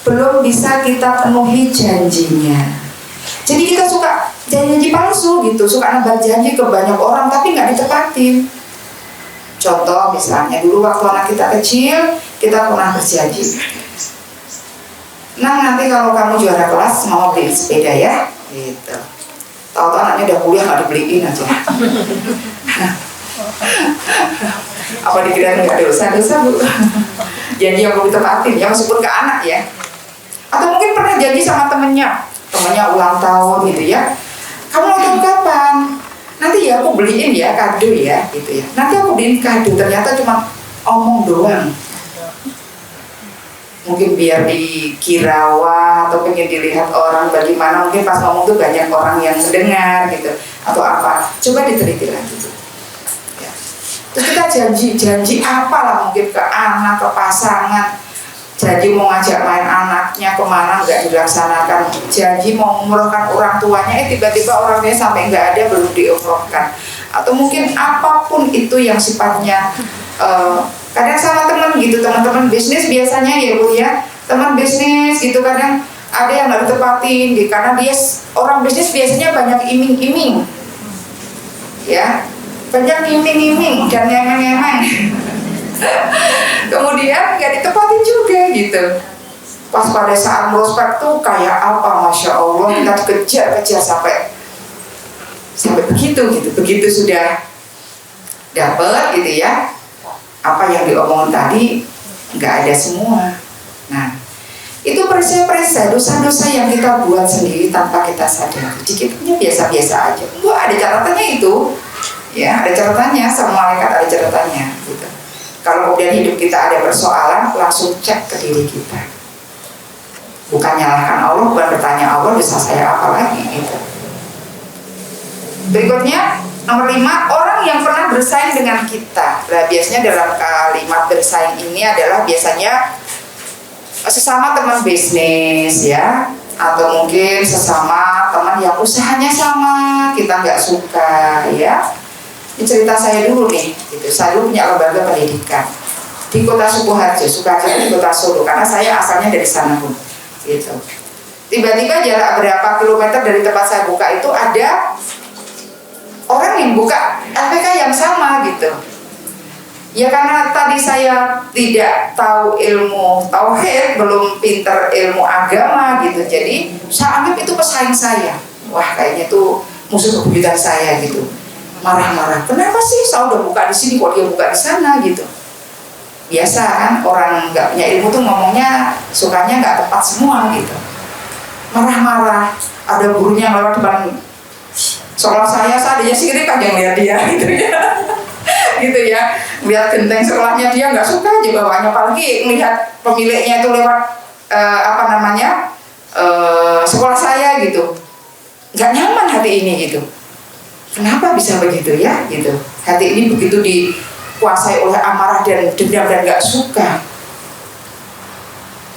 belum bisa kita penuhi janjinya. Jadi kita suka janji palsu gitu, suka nebar janji ke banyak orang tapi nggak ditepatin. Contoh misalnya dulu waktu anak kita kecil, kita pernah berjanji, nah nanti kalau kamu juara kelas mau beli sepeda ya, gitu. Tahu-tahu anaknya udah kuliah nggak dibeliin aja. Apa dikira nggak ada dosa-dosa Bu? Janji yang belum ditepatin ya, meskipun ke anak ya. Atau mungkin pernah janji sama temennya ulang tahun gitu ya. Kamu ulang tahun kapan? Nanti ya aku beliin ya kado ya gitu ya. Nanti aku beliin kado, ternyata cuma omong doang. Mungkin biar dikira wah, atau pengen dilihat orang bagaimana, mungkin pas ngomong tuh banyak orang yang mendengar gitu atau apa. Coba diteliti lagi gitu. Ya. Terus kita janji apalah, mungkin ke anak, ke pasangan, janji mau ngajak main anaknya kemana nggak dilaksanakan, janji mau mengumrohkan orang tuanya, tiba-tiba orangnya sampai nggak ada, belum diumrohkan. Atau mungkin apapun itu yang sifatnya kadang sama teman gitu, teman-teman bisnis biasanya ya Bu ya, teman bisnis gitu kadang ada yang nggak ditepatin karena dia orang bisnis biasanya banyak iming-iming ya, banyak iming-iming dan ngemeng-ngemeng. Kemudian nggak ditepatin juga gitu. Pas pada saat prospek tuh kayak apa, masya Allah, kita kejar sampai begitu gitu. Begitu sudah dapat gitu ya, apa yang diomongin tadi nggak ada semua. Nah, itu perisai-perisai dosa-dosa yang kita buat sendiri tanpa kita sadari. Dikitnya biasa-biasa aja. Wah, ada catatannya itu, ya ada catatannya, sama malaikat ada catatannya. Gitu. Kalau kemudian hidup kita ada persoalan, langsung cek ke diri kita. Bukan nyalahkan Allah, bukan bertanya Allah dosa saya apa lagi. Gitu. Berikutnya. Nomor 5, orang yang pernah bersaing dengan kita. Nah, biasanya dalam kalimat bersaing ini adalah biasanya sesama teman bisnis ya, atau mungkin sesama teman yang usahanya sama, kita nggak suka ya. Ini cerita saya dulu nih, gitu. Saya dulu punya lembaga pendidikan. di kota Sukoharjo, Sukacita di kota Solo, karena saya asalnya dari sana pun gitu. Tiba-tiba jarak berapa kilometer dari tempat saya buka itu ada orang yang buka LPK yang sama gitu. Ya karena tadi saya tidak tahu ilmu tauhid, belum pinter ilmu agama gitu, jadi saya anggap itu pesaing saya. Wah, kayaknya itu musuh bebuyutan saya gitu. Marah-marah. Kenapa sih saya udah buka di sini kok dia buka di sana gitu? Biasa kan orang nggak punya ilmu tuh ngomongnya sukanya nggak tepat semua gitu. Marah-marah. Ada gurunya lewat depan sekolah saya aja sirik aja ngeliat dia gitu ya. Gitu ya, lihat genteng sekolahnya dia nggak suka aja bawahnya, apalagi melihat pemiliknya itu lewat sekolah saya gitu, nggak nyaman hati ini gitu. Kenapa bisa begitu ya gitu? Hati ini begitu dikuasai oleh amarah dan dendam dan nggak suka.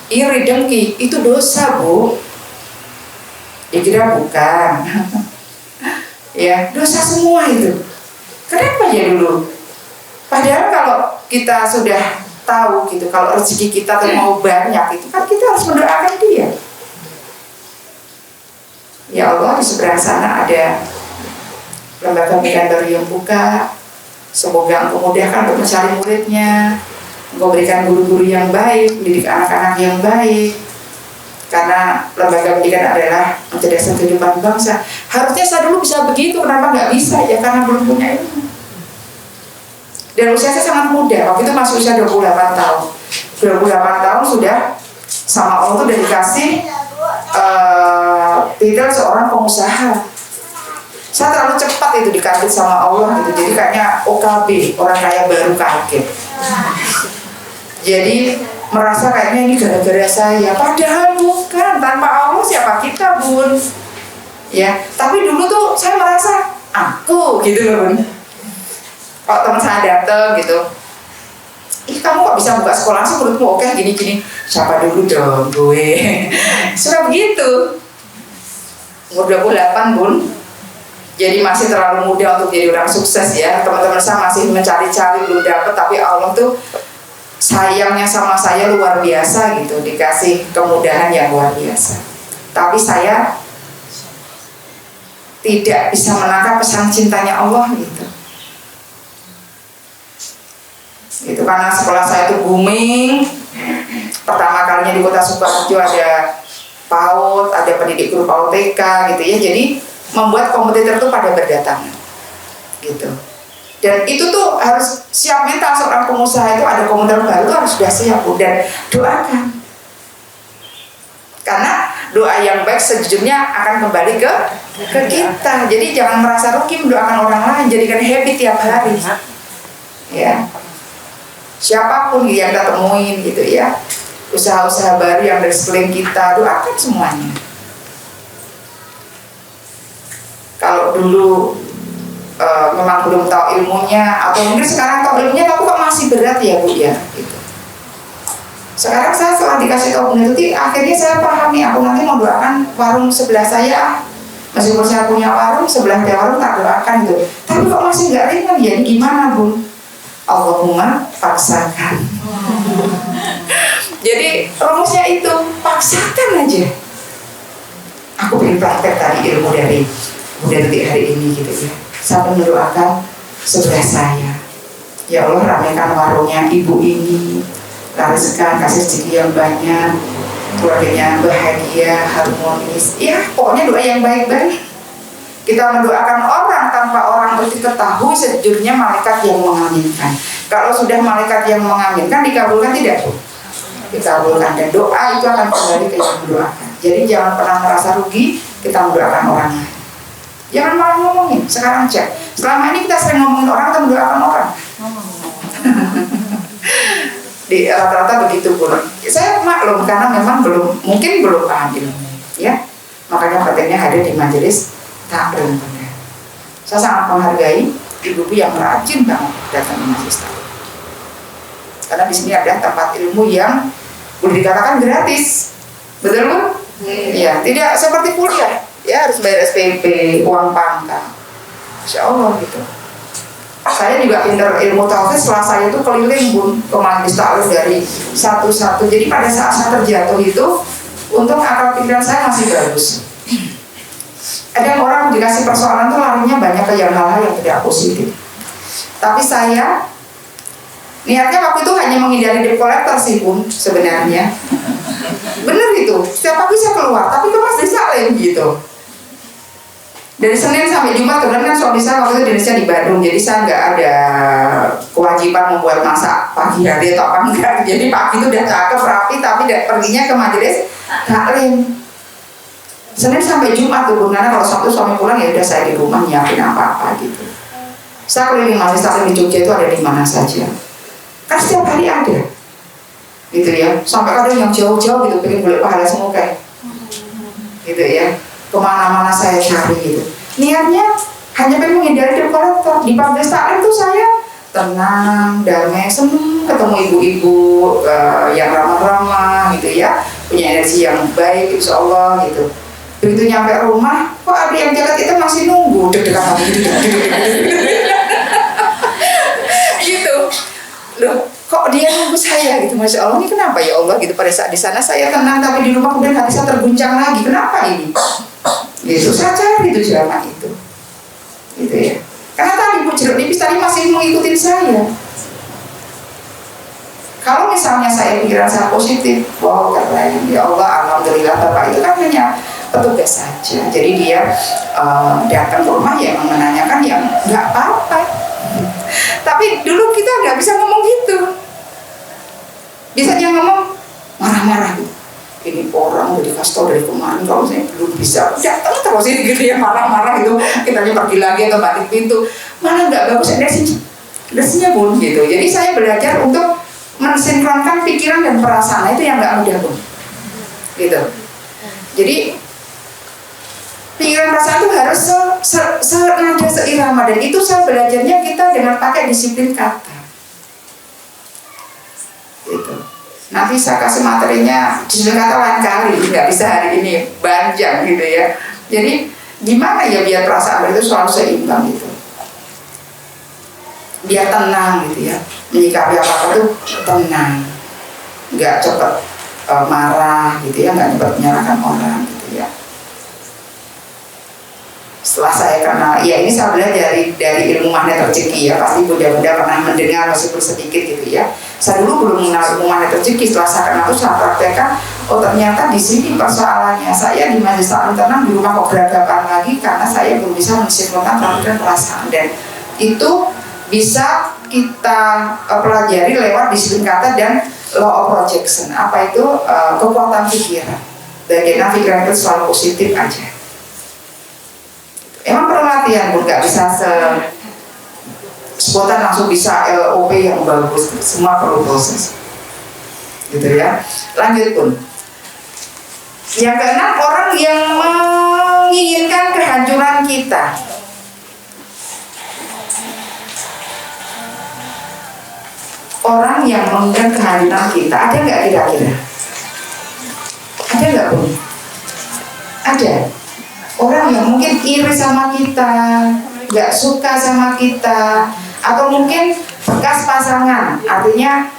Iri dengki itu dosa, Bu. Dikira bukan. Ya, dosa semua itu. Kenapa ya dulu? Padahal kalau kita sudah tahu gitu, kalau rezeki kita tuh mau banyak itu kan kita harus mendoakan dia. Ya Allah, di seberang sana ada lembaga pendidikan baru yang buka. Semoga Engkau mudahkan untuk mencari muridnya. Engkau berikan guru-guru yang baik, mendidik anak-anak yang baik. Karena lembaga pendidikan adalah mencerdaskan kehidupan bangsa. Harusnya saya dulu bisa begitu, kenapa nggak bisa? Ya karena belum punya ilmu. Dan usia saya sangat muda, waktu itu masih usia 28 tahun. 28 tahun sudah sama Allah tuh udah dikasih titel seorang pengusaha. Saya terlalu cepat itu dikasih sama Allah gitu, jadi kayaknya OKB, orang kaya baru kaget. Jadi merasa kayaknya ini gara-gara saya, padahal bukan, tanpa Allah siapa kita, Bun? Ya, tapi dulu tuh saya merasa aku gitu loh, Bun. Kalau teman saya datang gitu, ih kamu kok bisa buka sekolah langsung, menurutmu oke gini-gini, siapa dulu dong gue. Sudah begitu. Umur 28, Bun. Jadi masih terlalu muda untuk jadi orang sukses ya. Teman-teman saya masih mencari-cari, belum dapat, tapi Allah tuh sayangnya sama saya luar biasa gitu, dikasih kemudahan yang luar biasa. Tapi saya tidak bisa menangkap pesan cintanya Allah gitu. Itu karena sekolah saya itu booming. Pertama kalinya di kota Sukoharjo ada PAUD, ada pendidik guru PAUD TK gitu ya. Jadi membuat kompetitor itu pada berdatangan gitu. Dan itu tuh harus siap mental, seorang pengusaha itu ada kompetitor baru itu harus sudah siap, dan doakan. Karena doa yang baik sejujurnya akan kembali ke kita. Jadi jangan merasa rugi mendoakan orang lain, jadikan habit tiap hari. Ya. Siapapun yang kita temuin gitu ya, usaha-usaha baru yang dari sekeliling kita, doakan semuanya. Kalau dulu memang belum tahu ilmunya, atau mungkin sekarang tahu ilmunya tapi kok masih berat ya Bu ya gitu. Sekarang saya setelah dikasih tahu benar itu, akhirnya saya pahami, aku nanti mau doakan warung sebelah saya, meskipun saya punya warung, sebelah dia warung tak doakan gitu. Tapi kok masih nggak ringan ya, gimana Bu? Allahumma paksakan. Jadi rumusnya itu paksakan aja. Aku ingin praktek tadi ilmu dari Bunda Detik hari ini gitu ya. Sampai mendoakan sebelah saya. Ya Allah, ramaikan warungnya ibu ini, lariskan, kasih rezeki yang banyak, keluarganya bahagia, harmonis. Ya pokoknya doa yang baik-baik. Kita mendoakan orang tanpa orang itu ketahui, sejujurnya malaikat yang mengaminkan. Kalau sudah malaikat yang mengaminkan, dikabulkan tidak? Dikabulkan, dan doa itu akan kembali ke yang mendoakan. Jadi jangan pernah merasa rugi kita mendoakan orang lain. Jangan malah ngomongin. Sekarang cek, selama ini kita sering ngomongin orang atau mendoakan orang? Di rata-rata begitu pun. Saya maklum karena memang mungkin belum paham ilmu, ya. Makanya pentingnya hadir di majelis taklim. Saya sangat menghargai ibu-ibu yang rajin banget datang ke majelis taklim. Karena di sini ada tempat ilmu yang boleh dikatakan gratis, betul kan? Ya, tidak seperti kuliah. Ya harus bayar SPP, uang pangkal. Insya Allah gitu. Saya juga pinter ilmu tauhid, setelah saya itu keliling Bun ke majelis taklim dari satu-satu. Jadi pada saat saya terjatuh itu, untung akal pikiran saya masih bagus. Ada orang dikasih persoalan tuh larinya banyak ke yang hal-hal yang tidak positif. Tapi saya niatnya waktu itu hanya menghindari debt collector sih Bun sebenarnya. Bener gitu, setiap pagi saya keluar, tapi ke majelis taklim gitu. Dari Senin sampai Jumat, kemudian kan suami saya waktu itu dinisnya di Bandung, jadi saya nggak ada kewajiban membuat masak pagi hari atau apa enggak. Jadi pagi itu udah cakep, rapi, tapi perginya ke majelis taklim. Senin sampai Jumat tuh, karena kalau Sabtu suami pulang ya udah saya di rumah nyiapin apa-apa gitu. Saya keliling majelis taklim di Jogja itu ada di mana saja. Kan setiap hari ada, gitu ya. Sampai kadang yang jauh-jauh gitu, pengen boleh pahala semua kayak, gitu ya. Kemana-mana saya cari gitu. Niatnya hanya pengen menghindari debt collector. Di majelis taklim tuh saya tenang, damai, senang ketemu ibu-ibu yang ramah-ramah gitu ya, punya energi yang baik insya Allah gitu. Begitu nyampe rumah, kok adik yang jalan itu masih nunggu, deg-degan lagi gitu. Loh, kok dia nunggu saya gitu, Masya Allah, ini kenapa ya Allah gitu. Pada saat di sana saya tenang, tapi di rumah kemudian hati saya terguncang lagi, kenapa ini? Gitu, saya cari itu jalan itu, gitu ya. Karena tadi Bu Jeruk Nipis tadi masih mengikuti saya. Kalau misalnya saya pikiran saya positif, wow keren, ya Allah, alhamdulillah Bapak itu kan hanya petugas saja. Jadi dia datang ke rumah ya menanyakan yang nggak apa-apa. Tapi dulu kita nggak bisa ngomong gitu. Biasanya ngomong marah-marah gitu. Ini orang udah dikasih tau dari kemarin kalau saya belum bisa datang terus ini gitu ya, marah-marah gitu. Kitanya pergi lagi ke balik pintu, mana nggak bagus energi Bun gitu. Jadi saya belajar untuk mensinkronkan pikiran dan perasaan, itu yang nggak mudah Bun gitu. Jadi pikiran perasaan itu harus senada seirama, dan itu saya belajarnya kita dengan pakai disiplin kata gitu. Nanti saya kasih materinya disiplin kata lain kali, nggak bisa hari ini, panjang gitu ya. Jadi gimana ya biar perasaan itu selalu seimbang gitu, biar tenang gitu ya, menyikapi apa-apa itu tenang, nggak cepat marah gitu ya, nggak cepat menyalahkan orang gitu ya. Setelah saya kenal, ya ini saya belajar dari ilmu magnet rezeki ya, pasti bunda-bunda pernah mendengar meskipun sedikit gitu ya. Saya dulu belum mengenal ilmu magnet rezeki, setelah saya kenal itu saya praktekkan, oh ternyata di sini persoalannya saya di majelis taklim tenang, di rumah kok geragapan lagi karena saya belum bisa mensinkronkan pikiran perasaan, dan itu bisa kita pelajari lewat disiplin kata dan law of projection. Apa itu? Kekuatan pikiran. Bagaimana pikiran itu selalu positif aja. Emang perlu latihan Bun, nggak bisa spontan langsung bisa LOP yang bagus, semua perlu proses gitu ya. Lanjut Bun. Yang keenam, orang yang menginginkan kehancuran kita. Orang yang menginginkan kehancuran kita, ada nggak kira-kira? Ada nggak Bun? Ada. Orang yang mungkin iri sama kita, nggak suka sama kita, atau mungkin bekas pasangan, artinya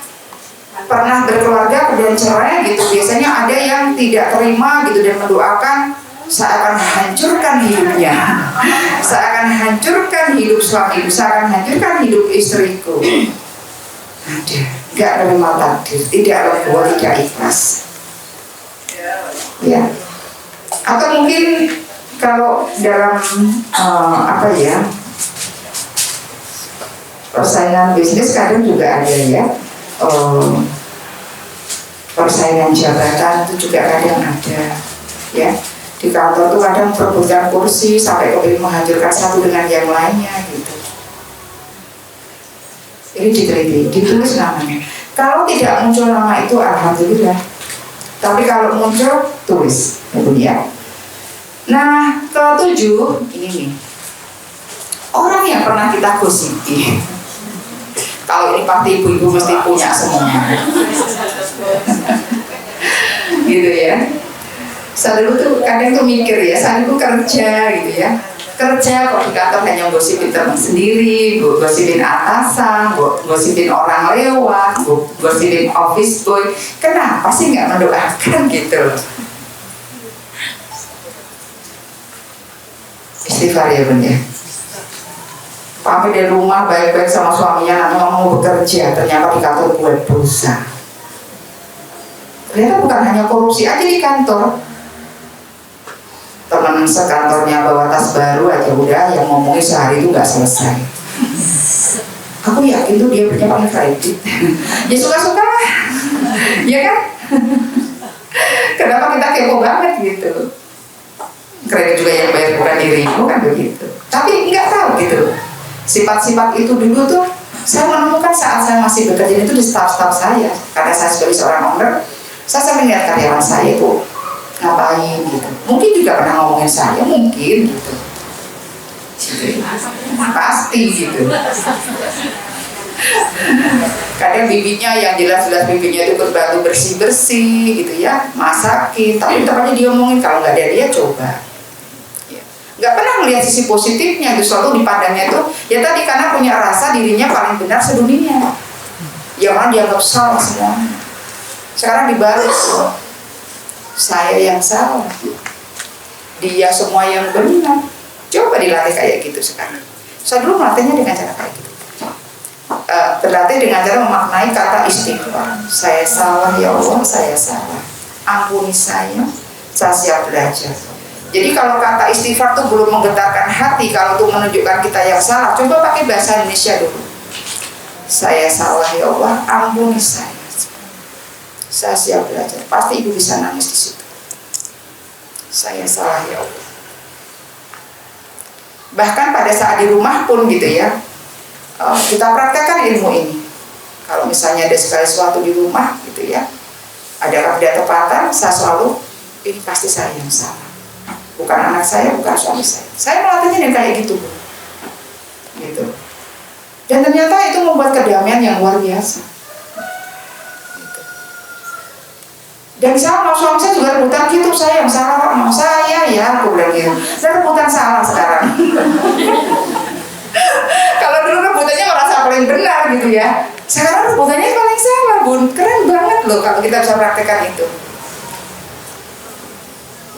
pernah berkeluarga kemudian cerai gitu. Biasanya ada yang tidak terima gitu dan mendoakan, saya akan hancurkan hidupnya, saya akan hancurkan hidup suamiku, saya akan hancurkan hidup istriku. Ada, nggak terima takdir, tidak legowo, tidak ikhlas ya. Atau mungkin kalau dalam persaingan bisnis kadang juga ada ya, persaingan jabatan itu juga kadang ada ya. Di kantor tuh kadang perebutan kursi sampai kepingin menghancurkan satu dengan yang lainnya gitu. Ini diteliti, ditulis namanya. Kalau tidak muncul nama itu alhamdulillah, tapi kalau muncul tulis ya. Nah, ketujuh ini nih, orang yang pernah kita gosipi. Kalau ini pasti ibu-ibu mesti punya semua, gitu ya. Saya dulu tuh kadang tuh mikir ya, saya dulu kerja gitu ya, kerja kok di kantor hanya gosipin teman sendiri, gosipin atasan, gosipin orang lewat, gosipin office boy. Kenapa sih nggak mendoakan gitu loh? Istighfar ya Bun ya. Pamit dari rumah baik-baik sama suaminya, nanti mau bekerja, ternyata di kantor buat dosa. Ternyata bukan hanya korupsi aja di kantor. Teman sekantornya bawa tas baru aja udah yang ngomongin sehari itu nggak selesai. Aku yakin tuh dia punya pakai kredit. Ya suka-suka, ya kan? Kenapa kita kepo banget gitu? Kredit juga yang bayar bukan dirimu kan begitu. Tapi nggak tahu gitu. Sifat-sifat itu dulu tuh saya menemukan saat saya masih bekerja itu di staff-staff saya. Karena saya sebagai seorang owner, saya sering lihat karyawan saya itu ngapain gitu. Mungkin juga pernah ngomongin saya, mungkin gitu. Pasti gitu. Kadang bibinya yang jelas-jelas bibinya itu berbatu bersih-bersih gitu ya, masakin. Tapi tempatnya dia ngomongin kalau nggak ada dia coba. Nggak pernah melihat sisi positifnya, itu selalu dipandangnya itu ya tadi karena punya rasa dirinya paling benar sedunia. Ya orang dianggap salah semuanya. Sekarang dibalik, saya yang salah, dia semua yang benar. Coba dilatih kayak gitu sekarang. Saya dulu melatihnya dengan cara kayak gitu. Berlatih dengan cara memaknai kata istighfar. Saya salah ya Allah, saya salah. Ampuni saya siap belajar. Jadi kalau kata istighfar itu belum menggetarkan hati, kalau untuk menunjukkan kita yang salah, coba pakai bahasa Indonesia dulu. Saya salah ya Allah, ampuni saya. Saya siap belajar. Pasti ibu bisa nangis di situ. Saya salah ya Allah. Bahkan pada saat di rumah pun gitu ya, kita praktekkan ilmu ini. Kalau misalnya ada segala sesuatu di rumah gitu ya, ada ketepatan, saya selalu ini pasti saya yang salah. Bukan anak saya, bukan suami saya. Saya melatihnya dengan kayak gitu, gitu. Dan ternyata itu membuat kedamaian yang luar biasa. Gitu. Dan sama suami saya juga rebutan gitu, saya yang salah, mau saya ya, aku bilang gitu. Saya rebutan salah sekarang. Kalau dulu rebutannya merasa paling benar gitu ya. Sekarang rebutannya paling salah, Bun. Keren banget loh kalau kita bisa praktekkan itu.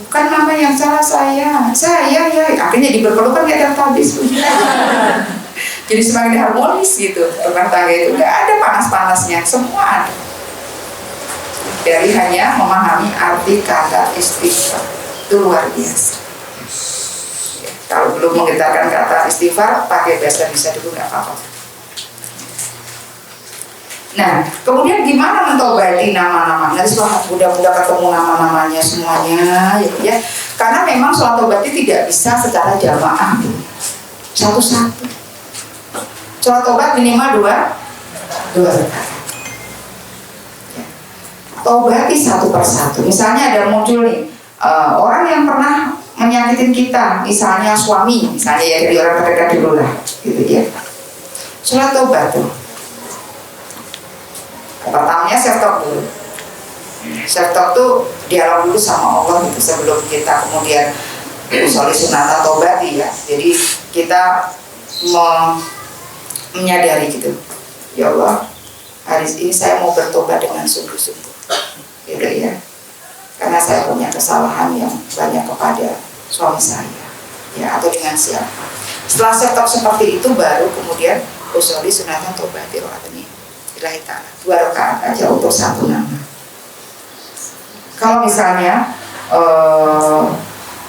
Bukan mama yang salah, saya ya akhirnya diperlukan kayak habis. Jadi semakin harmonis gitu rumah tangga itu, nggak ada panas-panasnya, semua ada. Dari hanya memahami arti kata istighfar itu luar biasa. Ya, kalau belum menggetarkan kata istighfar, pakai bahasa Indonesia dulu nggak apa-apa. Nah, kemudian gimana mentobati nama-nama? Nanti setelah mudah-mudah ketemu nama-namanya semuanya, ya. Karena memang sholat tobat itu tidak bisa secara jamaah, satu-satu. Sholat tobat minimal dua rakaat. Ya. Tobati satu persatu. Misalnya ada muncul nih orang yang pernah menyakitin kita, misalnya suami, misalnya ya dari orang terdekat dulu lah, gitu ya. Sholat tobat tuh. Pertamanya self-talk dulu. Self-talk tuh dialog dulu sama Allah gitu sebelum kita kemudian usolli sunata tobati ya. Jadi kita menyadari gitu, ya Allah, hari ini saya mau bertobat dengan sungguh-sungguh, gitu ya. Karena saya punya kesalahan yang banyak kepada suami saya, ya, atau dengan siapa. Setelah self-talk seperti itu baru kemudian usolli sunata tobati rohani. Ilahi ta'ala, 2 rakaat aja untuk satu nama. Kalau misalnya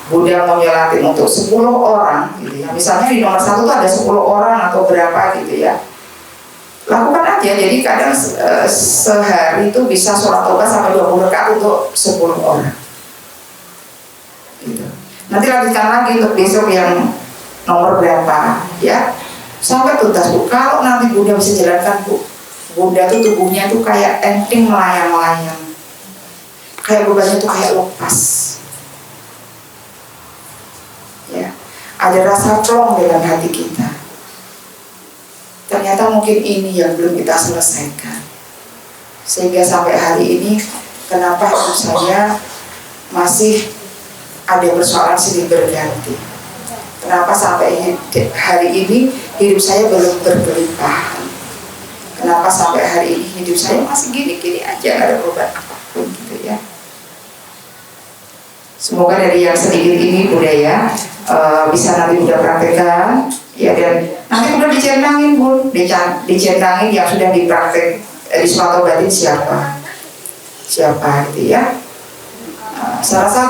Bunda mau nyolatin untuk 10 orang gitu ya, misalnya di nomor 1 tuh ada 10 orang atau berapa gitu ya, lakukan aja. Jadi kadang sehari itu bisa sholat tobat sampai 20 rakaat untuk 10 orang gitu. Nanti lanjutkan lagi untuk besok yang nomor berapa ya, sampai tuntas Bu. Kalau nanti Bunda bisa jalankan Bu, Bunda tuh tubuhnya tuh kayak enteng melayang-layang, kayak bebannya tuh kayak lepas, ya. Ada rasa plong dalam hati kita. Ternyata mungkin ini yang belum kita selesaikan, sehingga sampai hari ini kenapa hidup saya masih ada persoalan silih berganti. kenapa sampai hari ini hidup saya belum berkelimpahan, kenapa sampai hari ini hidup saya masih gini-gini aja, nggak ada perubahan apapun gitu ya. Semoga dari yang sedikit ini budaya bisa nanti udah praktekkan ya, dan nanti udah dicentangin Bun, dicentangin yang sudah dipraktek di suatu batin siapa gitu ya. Saya rasa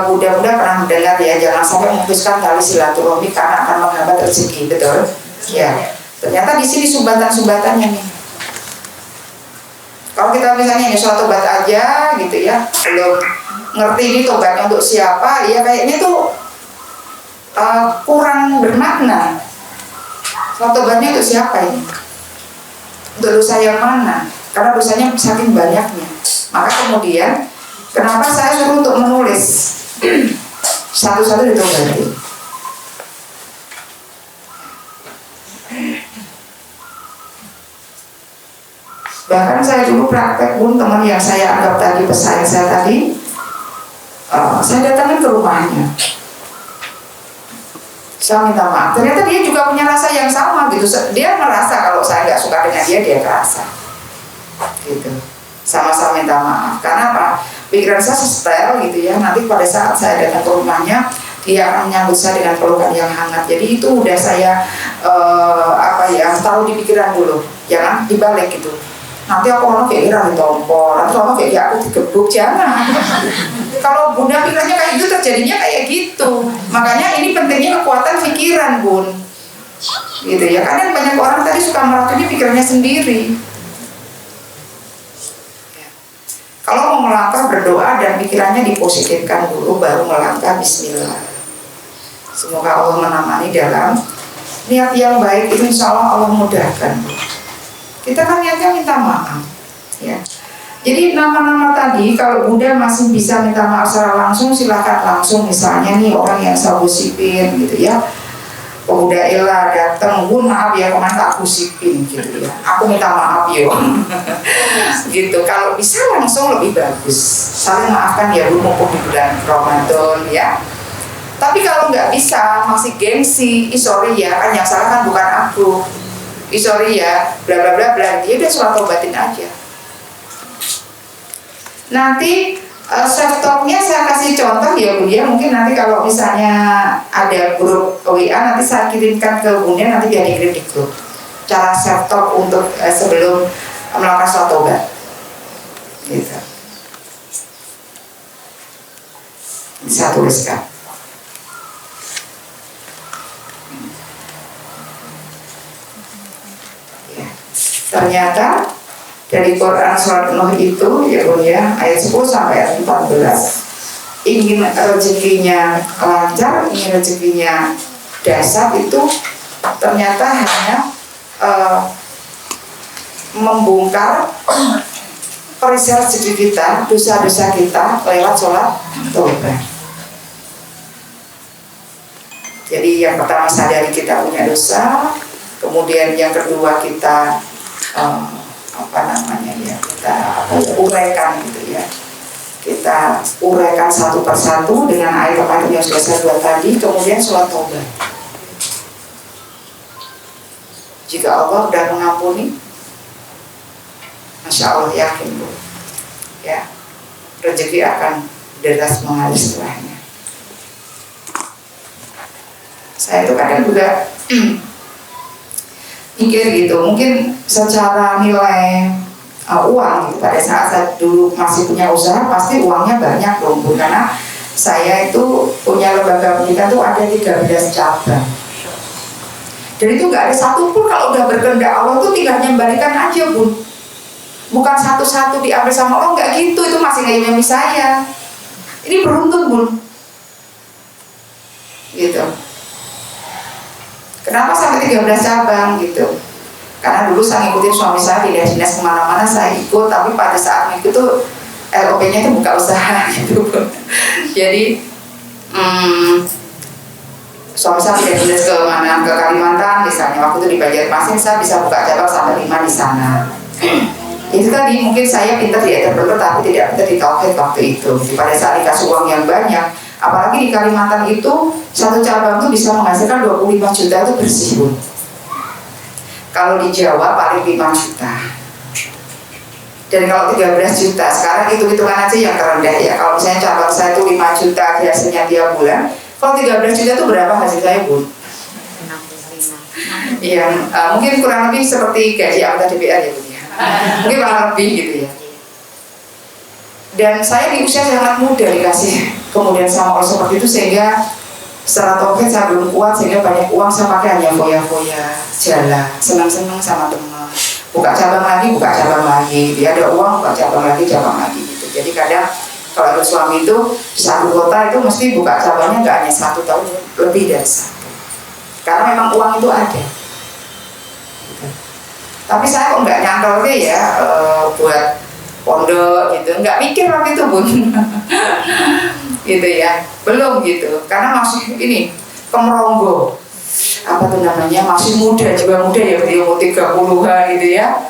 mudah-mudahan pernah mendengar ya, jangan sampai memutuskan tali silaturahmi karena akan menghambat rezeki, betul ya. Ternyata di sini sumbatan-sumbatannya nih. Kalau kita misalnya ini suatu tobat aja gitu ya, belum ngerti ini tobatnya untuk siapa, ya kayaknya tuh kurang bermakna. Suatu tobatnya untuk siapa ini? Untuk dosa yang mana? Karena dosanya saking banyaknya. Maka kemudian kenapa saya suruh untuk menulis satu-satu ditobati. Bahkan saya dulu praktek Bun, teman yang saya anggap tadi pesaing saya tadi, saya datangin ke rumahnya, saya minta maaf. Ternyata dia juga punya rasa yang sama gitu. Dia merasa kalau saya nggak suka dengan dia merasa gitu. Sama-sama minta maaf. Karena apa? Pikiran saya setel gitu ya. Nanti pada saat saya datang ke rumahnya, dia akan menyambut saya dengan pelukan yang hangat. Jadi itu udah saya taruh di pikiran dulu. Jangan dibalik gitu. Nanti aku orang kayak kira ditompol, nanti orang kayak aku digebuk, jangan. Kalau Bunda pikirannya kayak gitu, terjadinya kayak gitu. Makanya ini pentingnya kekuatan pikiran Bun, gitu ya. Kadang banyak orang tadi suka meracuni pikirannya sendiri. Kalau mau melangkah berdoa dan pikirannya dipositifkan dulu, baru melangkah Bismillah. Semoga Allah menemani dalam niat yang baik itu, insya Allah mudahkan. Kita kan niatnya minta maaf ya. Jadi nama-nama tadi kalau Bunda masih bisa minta maaf secara langsung, silakan langsung. Misalnya nih orang yang saya gosipin gitu ya, Pemuda Ella datang, Bun maaf ya kemarin tak gosipin gitu ya, aku minta maaf yo. Gitu. Kalau bisa langsung lebih bagus, saling maafkan ya Bun, mumpung di bulan Ramadan ya. Tapi kalau nggak bisa, masih gengsi, sorry ya, kan yang salah kan bukan aku, sorry ya, bla bla bla bla, dia udah sholat tobatin aja. Nanti self talknya saya kasih contoh ya Bunda ya. Mungkin nanti kalau misalnya ada grup WA, nanti saya kirimkan ke Bunda, nanti biar dikirim di grup cara self talk untuk sebelum melakukan sholat tobat gitu. Bisa tuliskan. Ternyata dari Quran surat Nuh itu ya Bun ya, ayat 10 sampai ayat 14, ingin rezekinya lancar, ingin rezekinya dasar itu ternyata hanya membongkar perisai rezeki kita, dosa-dosa kita lewat sholat tobat. Jadi yang pertama sadari kita punya dosa, kemudian yang kedua kita kita uraikan gitu ya, kita uraikan satu persatu dengan ayat-ayat yang sudah saya buat tadi, kemudian sholat tobat. Jika Allah sudah mengampuni, Masya Allah yakin Bu ya, rezeki akan deras mengalir setelahnya. Saya itu kadang juga mikir gitu, mungkin secara nilai uang gitu, pada saat saya dulu masih punya usaha pasti uangnya banyak dong Bu, karena saya itu punya lembaga pendidikan tuh ada 13 cabang, dan itu nggak ada satupun kalau udah berkehendak Allah tuh tinggal nyembalikan aja Bun, bukan satu-satu diambil sama Allah, nggak gitu, itu masih ngayomi saya. Ini beruntun Bun gitu. Kenapa sampai 13 cabang gitu? Karena dulu saya ngikutin suami saya di dinas kemana-mana, saya ikut, tapi pada saat itu tuh LOP-nya itu buka usaha gitu. Jadi suami saya tidak dinas ke mana, ke Kalimantan misalnya, waktu itu di Banjarmasin saya bisa buka cabang sampai 5 di sana. Itu tadi mungkin saya pintar di entrepreneur tapi tidak pintar di tauhid waktu itu. Pada saat dikasih uang yang banyak, Apalagi di Kalimantan itu satu cabang itu bisa menghasilkan 25 juta itu bersih, Bun. Kalau di Jawa paling 5 juta. Dan kalau 13 juta, sekarang hitung-hitungan aja yang terendah ya. Kalau misalnya cabang saya itu 5 juta hasilnya tiap bulan, kalau 13 juta itu berapa hasil saya, Bun? 65. Yang mungkin kurang lebih seperti gaji anggota DPR ya, Bun ya. Mungkin kurang lebih gitu ya. Dan saya di usia sangat muda dikasih kemudian sama Allah seperti itu, sehingga secara tauhid saya belum kuat, sehingga banyak uang saya pakai hanya foya-foya, jalan, senang-senang sama teman. Buka cabang lagi, dia ada uang, buka cabang lagi gitu. Jadi kadang kalau ada suami itu di satu kota itu mesti buka cabangnya nggak hanya 1 tahun, lebih dari 1. Karena memang uang itu ada. Tapi saya kok nggak nyangkal deh ya buat pondok gitu, nggak mikir waktu itu, Bun. Gitu ya, belum gitu. Karena masih ini kemeronggo. Apa tuh namanya, masih muda, jiwa muda ya, beliau 30-an gitu ya.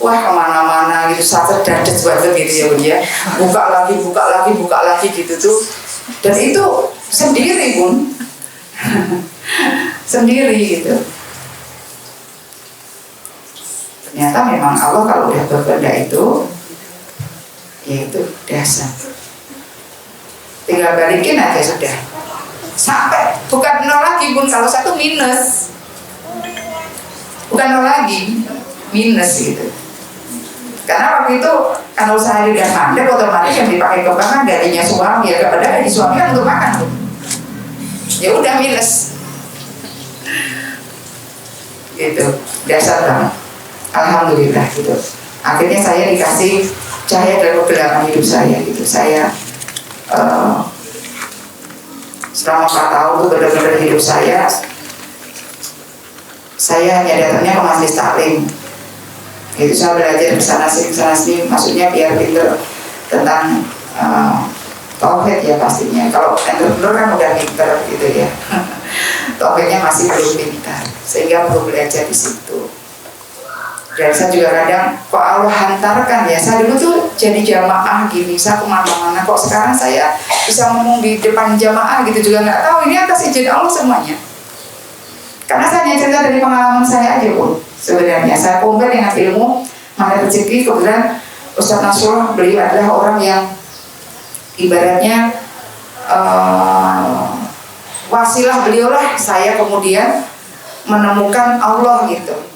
Wah, kemana-mana gitu, dadet banget gitu ya, Bun ya. Buka lagi gitu tuh. Dan itu sendiri, Bun. Sendiri gitu. Ternyata memang Allah kalau udah berkehendak itu, ya itu dasar. Tinggal balikin aja sudah. Sampai bukan 0 lagi, Bun, kalau 1 minus, bukan 0 lagi, minus gitu. Karena waktu itu kalau saya udah mandek, otomatis yang dipakai ke bank kan gajinya suami ya, kepada gaji suami kan untuk makan, Bun. Ya udah minus gitu, dasar banget. Alhamdulillah gitu. Akhirnya saya dikasih cahaya dalam kegelapan hidup saya gitu. Saya selama 4 tahun itu benar-benar hidup saya hanya datangnya ke majelis taklim. Itu saya belajar kesana sini, maksudnya biar pinter tentang tauhid ya pastinya. Kalau entrepreneur kan udah pinter gitu ya. Tauhidnya masih belum pintar, sehingga perlu belajar di situ. Dan saya juga kadang, kok Allah hantarkan ya, saya dulu tuh jadi jamaah gini, saya kemana-mana, kok sekarang saya bisa ngomong di depan jamaah gitu juga nggak tahu, ini atas izin Allah semuanya. Karena saya hanya cerita dari pengalaman saya aja, Bun. Sebenarnya saya kompet dengan ilmu mana rezeki. Kebetulan Ustaz Nasrullah, beliau adalah orang yang ibaratnya wasilah beliaulah saya kemudian menemukan Allah gitu.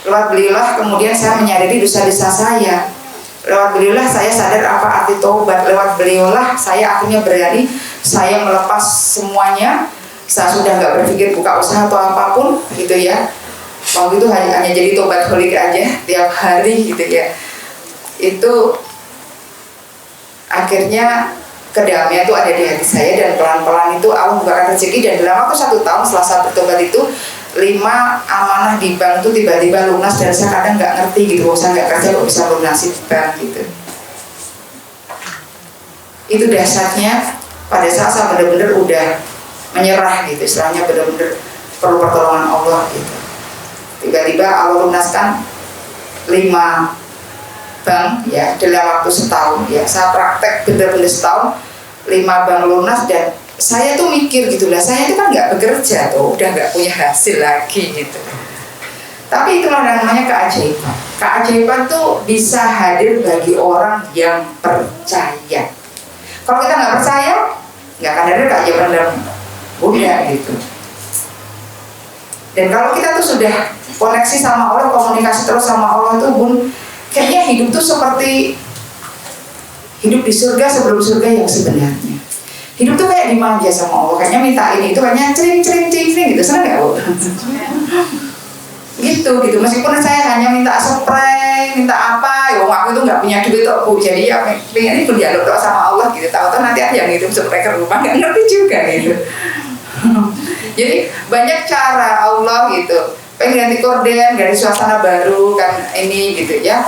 Lewat beliaulah kemudian saya menyadari dosa-dosa saya. Lewat beliaulah saya sadar apa arti taubat. Lewat beliaulah saya akhirnya berani saya melepas semuanya. Saya sudah nggak berpikir buka usaha atau apapun gitu ya. Waktu itu hanya jadi tobat holik aja tiap hari gitu ya. Itu akhirnya kedamaian itu ada di hati saya, dan pelan-pelan itu Allah membukakan rezeki. Dan dalam waktu 1 tahun setelah saya bertobat itu 5 amanah di bank itu tiba-tiba lunas, dan saya kadang nggak ngerti gitu, saya nggak kerja kok bisa lunasi di bank gitu. Itu dasarnya pada saat saya benar-benar udah menyerah gitu, istilahnya benar-benar perlu pertolongan Allah gitu. Tiba-tiba Allah lunaskan 5 bank ya dalam waktu setahun ya. Saya praktek benar-benar setahun 5 bank lunas, dan saya tuh mikir gitu lah, saya itu kan nggak bekerja tuh, udah nggak punya hasil lagi gitu. Tapi itulah namanya keajaiban. Keajaiban tuh bisa hadir bagi orang yang percaya. Kalau kita nggak percaya, nggak akan hadir keajaiban dalam Buddha gitu. Dan kalau kita tuh sudah koneksi sama Allah, komunikasi terus sama Allah tuh, Bun, kayaknya hidup tuh seperti hidup di surga sebelum surga yang sebenarnya. Hidup tuh kayak dimanja sama Allah, kayaknya minta ini itu kayaknya cering gitu, senang gak, Bu? gitu. Meskipun saya hanya minta spray, minta apa, ya aku itu nggak punya duit kok, Bu. Jadi ya pengen itu dialog sama Allah gitu. Tahu-tahu nanti ada yang ngirim spray ke rumah, nggak ngerti juga gitu. Jadi banyak cara Allah gitu. Pengen ganti korden, ganti suasana baru kan ini gitu ya.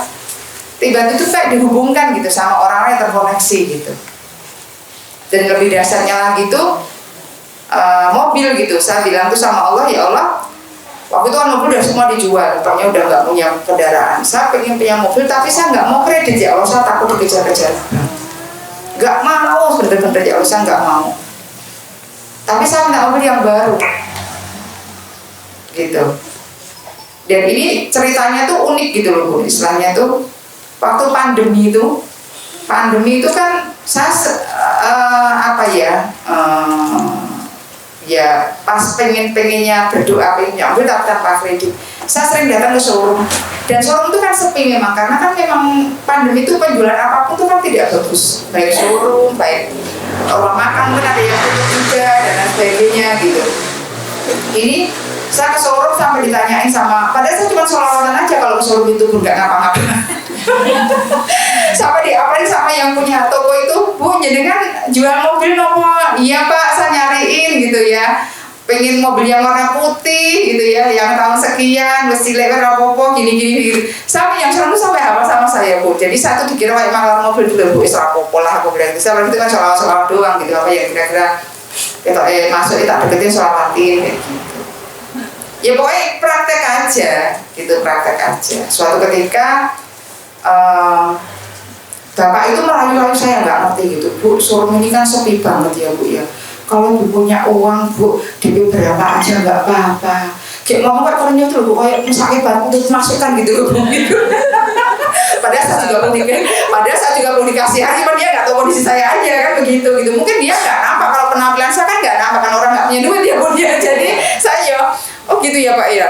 Tiba-tiba itu kayak dihubungkan gitu sama orang-orang yang terkoneksi gitu. Dan lebih dasarnya lagi tuh mobil gitu. Saya bilang tuh sama Allah, ya Allah, waktu itu kan mobil udah semua dijual, pokoknya udah nggak punya kendaraan. Saya pengen punya mobil, tapi saya nggak mau kredit ya Allah, saya takut dikejar-kejar. nggak mau, bener-bener ya Allah saya nggak mau. Tapi saya minta mobil yang baru, gitu. Dan ini ceritanya tuh unik gitu loh Bu, istilahnya tuh waktu pandemi itu kan saya ya pas pengennya berdoa pengennya ambil tanpa kredit, saya sering datang ke showroom, dan showroom itu kan sepi memang karena kan memang pandemi itu penjualan apapun itu kan tidak bagus, baik showroom baik orang makan kan ada yang tutup juga dan lain sebagainya gitu. Ini saya ke showroom sampai ditanyain sama, padahal saya cuma sholawatan aja kalau ke showroom itu nggak ngapa-ngapain. Sampai diapain sama yang punya toko itu, Bu jenengan jual mobil nomor, iya Pak saya nyariin gitu ya, pengen mobil yang warna putih gitu ya, yang tahun sekian, mesti lebar apa-apa gini. Sampai yang selalu sampai apa sama saya Bu, jadi satu dikira kayak malah mobil dulu Bu, apa-apa lah aku bilang gitu. Saya itu kan sholawat doang gitu, apa yang kira-kira masuk tak deketin sholawatin kayak gitu. Ya pokoknya praktek aja gitu, praktek aja. Suatu ketika Bapak itu merayu-rayu saya, nggak ngerti gitu, Bu showroom ini kan sepi banget ya Bu ya, kalau Bu punya uang Bu DP berapa aja nggak apa-apa, kayak ngomong kayak kerennya tuh Bu, kayak misalnya barang untuk masukkan gitu loh gitu. Padahal saya juga belum dikasih hari, dia nggak tahu kondisi saya aja kan begitu gitu. Mungkin dia nggak nampak, kalau penampilan saya kan nggak nampak, kan orang nggak punya duit ya Bu dia. Jadi saya oh gitu ya Pak ya,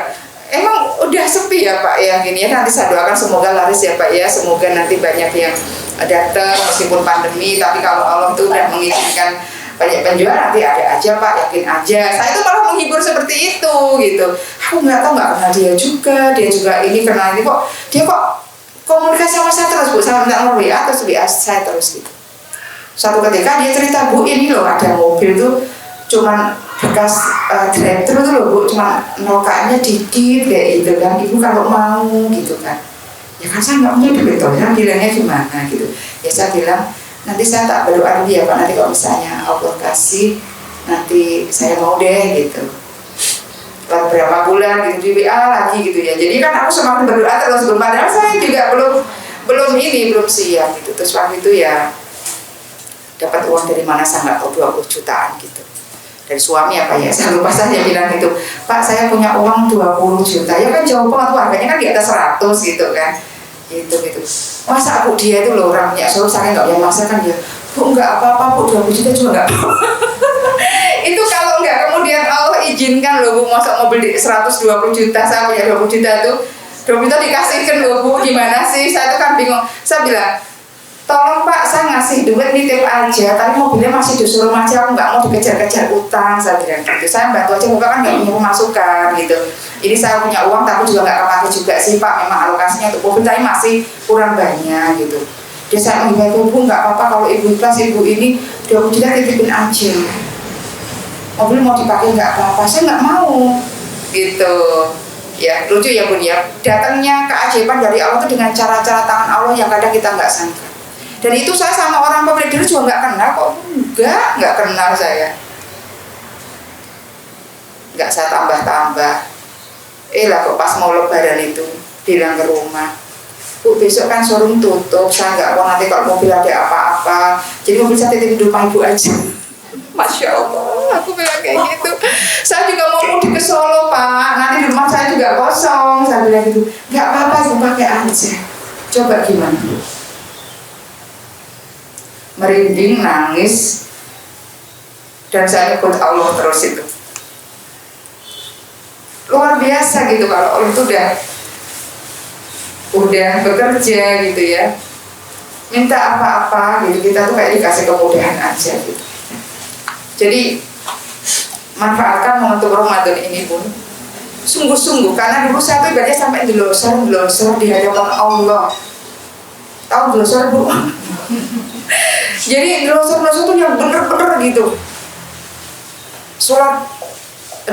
emang udah sepi ya Pak ya gini ya, nanti saya doakan semoga laris ya Pak ya, semoga nanti banyak yang datang meskipun pandemi, tapi kalau Allah itu udah mengizinkan banyak penjual nanti ada aja Pak, yakin aja. Saya itu malah menghibur seperti itu gitu. Aku nggak kenal dia juga ini kenal ini kok, dia kok komunikasi sama saya terus Bu, saya minta nomor WA terus WA saya terus gitu. Suatu ketika dia cerita, Bu ini loh ada mobil tuh cuman bekas drive-thru tuh loh Bu, cuma nolaknya dikit kayak gitu kan, Ibu kalau mau gitu kan. Ya kan saya nggak punya duit toh, ya bilangnya gimana gitu. Ya saya bilang nanti saya tak berdoa dulu ya Pak, nanti kalau misalnya Allah kasih nanti saya mau deh gitu. Beberapa bulan gitu di WA lagi gitu ya. Jadi kan aku semakin berdoa terus, padahal saya juga belum siap gitu. Terus waktu itu ya dapat uang dari mana saya nggak tahu, 20 jutaan gitu. Dari suami apa ya, saya lupa, saya bilang gitu, Pak saya punya uang 20 juta, ya kan jauh banget, harganya kan di atas 100 gitu kan, gitu. Masa Bu dia itu loh orang punya suruh saya nggak punya masa kan dia, Bu nggak apa-apa Bu, 20 juta juga nggak apa-apa. Itu kalau nggak kemudian Allah izinkan loh Bu, masuk mobil di 120 juta, saya punya 20 juta tuh, 20 juta dikasihkan loh Bu, gimana sih, saya tuh kan bingung. Saya bilang, tolong Pak saya ngasih duit nitip aja, tapi mobilnya masih di showroom aja, aku nggak mau dikejar-kejar utang, saya bilang gitu. Saya bantu aja, Bapak kan nggak punya pemasukan gitu, ini saya punya uang tapi juga nggak kepake juga sih Pak, memang alokasinya untuk mobil tapi masih kurang banyak gitu. Dia saya menghibur, Bu nggak apa-apa kalau Ibu ikhlas, Ibu ini 20 juta titipin aja, mobil mau dipakai nggak apa-apa, saya nggak mau gitu. Ya lucu ya Bun ya, datangnya keajaiban dari Allah itu dengan cara-cara tangan Allah yang kadang kita nggak sangka. Dan itu saya sama orang pemilik diri juga nggak kenal kok, nggak kenal saya, nggak saya tambah-tambah. Lah kok pas mau lebaran itu bilang ke rumah, Bu besok kan showroom tutup, saya nggak mau nanti kalau mobil ada apa-apa, jadi mobil saya titip di rumah Ibu aja. Masya Allah, aku bilang kayak gitu. Saya juga mau mudik ke Solo Pak, nanti di rumah saya juga kosong, saya bilang gitu. Nggak apa-apa, Ibu pakai aja. Coba gimana? Merinding, nangis, dan saya nyebut Allah terus itu. Luar biasa gitu kalau Allah itu udah bekerja gitu ya. Minta apa-apa gitu, kita tuh kayak dikasih kemudahan aja gitu. Jadi manfaatkan momentum Ramadan ini Pun sungguh-sungguh, karena dulu saya tuh ibadah sampai glosor di hadapan Allah. Tahu glosor Bu? Jadi glosor tuh yang bener-bener gitu. Sholat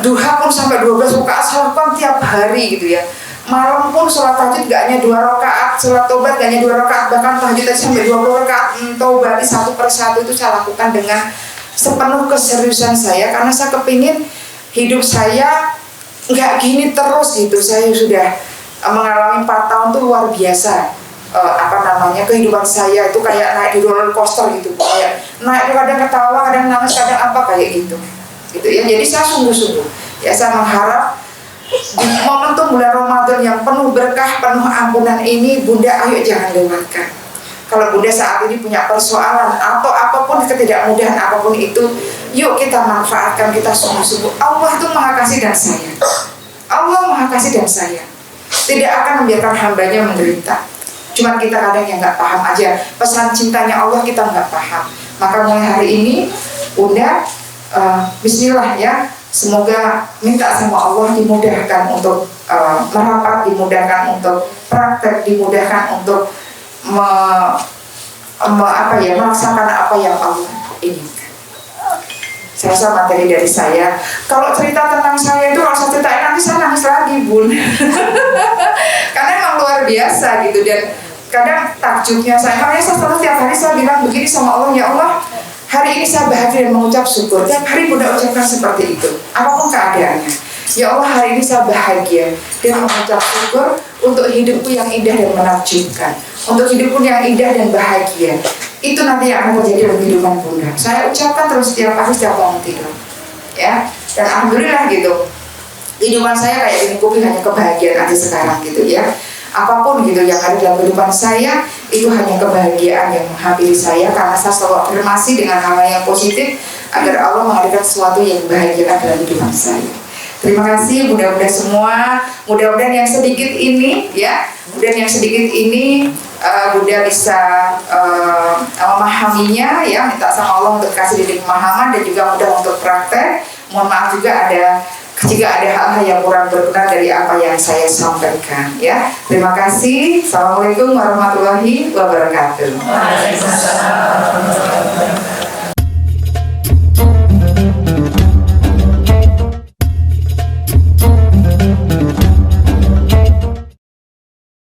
duha pun sampai 12 rakaat, sholat tiap hari gitu ya. Malam pun sholat tahajud gak hanya 2 rakaat, sholat tobat gak hanya 2 rakaat, bahkan tahajud sampai 20 rakaat. Tobat satu persatu itu saya lakukan dengan sepenuh keseriusan saya, karena saya kepingin hidup saya nggak gini terus gitu. Saya sudah mengalami 4 tahun tuh luar biasa kehidupan saya itu kayak naik di roller coaster gitu, kayak naik kadang ketawa, kadang nangis, kadang apa kayak gitu ya. Jadi saya sungguh-sungguh ya, saya mengharap di momentum bulan Ramadan yang penuh berkah, penuh ampunan ini, Bunda ayo jangan lewatkan. Kalau Bunda saat ini punya persoalan atau apapun, ketidakmudahan apapun itu, yuk kita manfaatkan, kita sungguh-sungguh. Allah itu Maha Kasih dan Sayang. Allah Maha Kasih dan Sayang, tidak akan membiarkan hambanya menderita. Cuman kita kadang yang nggak paham aja pesan cintanya Allah, kita nggak paham. Maka mulai hari ini Bunda bismillah ya, semoga minta sama Allah dimudahkan untuk merapat, dimudahkan untuk praktek, dimudahkan untuk melaksanakan apa yang Allah inginkan. Saya rasa materi dari saya. Kalau cerita tentang saya itu rasa ceritain nanti saya nangis lagi, Bun. Karena emang luar biasa gitu, dan kadang takjubnya saya, makanya saya selalu tiap hari saya bilang begini sama Allah, ya Allah, hari ini saya bahagia dan mengucap syukur. Tiap hari Bunda ucapkan seperti itu, apapun keadaannya. Ya Allah, hari ini saya bahagia dan mengucap syukur untuk hidupku yang indah dan menakjubkan, untuk hidupku yang indah dan bahagia. Itu nanti yang akan terjadi dalam kehidupan Bunda. Saya ucapkan terus setiap pagi, setiap bangun tidur, ya. Dan alhamdulillah gitu, kehidupan saya kayak dilingkupi hanya kebahagiaan aja sekarang gitu ya. Apapun gitu yang ada dalam kehidupan saya, itu hanya kebahagiaan yang menghampiri saya, karena saya selalu afirmasi dengan hal yang positif agar Allah menghadirkan sesuatu yang bahagia dalam kehidupan saya. Terima kasih Bunda-Bunda semua. Mudah-mudahan yang sedikit ini ya, mudah-mudahan yang sedikit ini Bunda bisa memahaminya ya. Minta sama Allah untuk kasih diri pemahaman dan juga mudah untuk praktek. Mohon maaf juga jika ada hal-hal yang kurang berkenan dari apa yang saya sampaikan ya. Terima kasih. Assalamualaikum warahmatullahi wabarakatuh. Waalaikumsalam.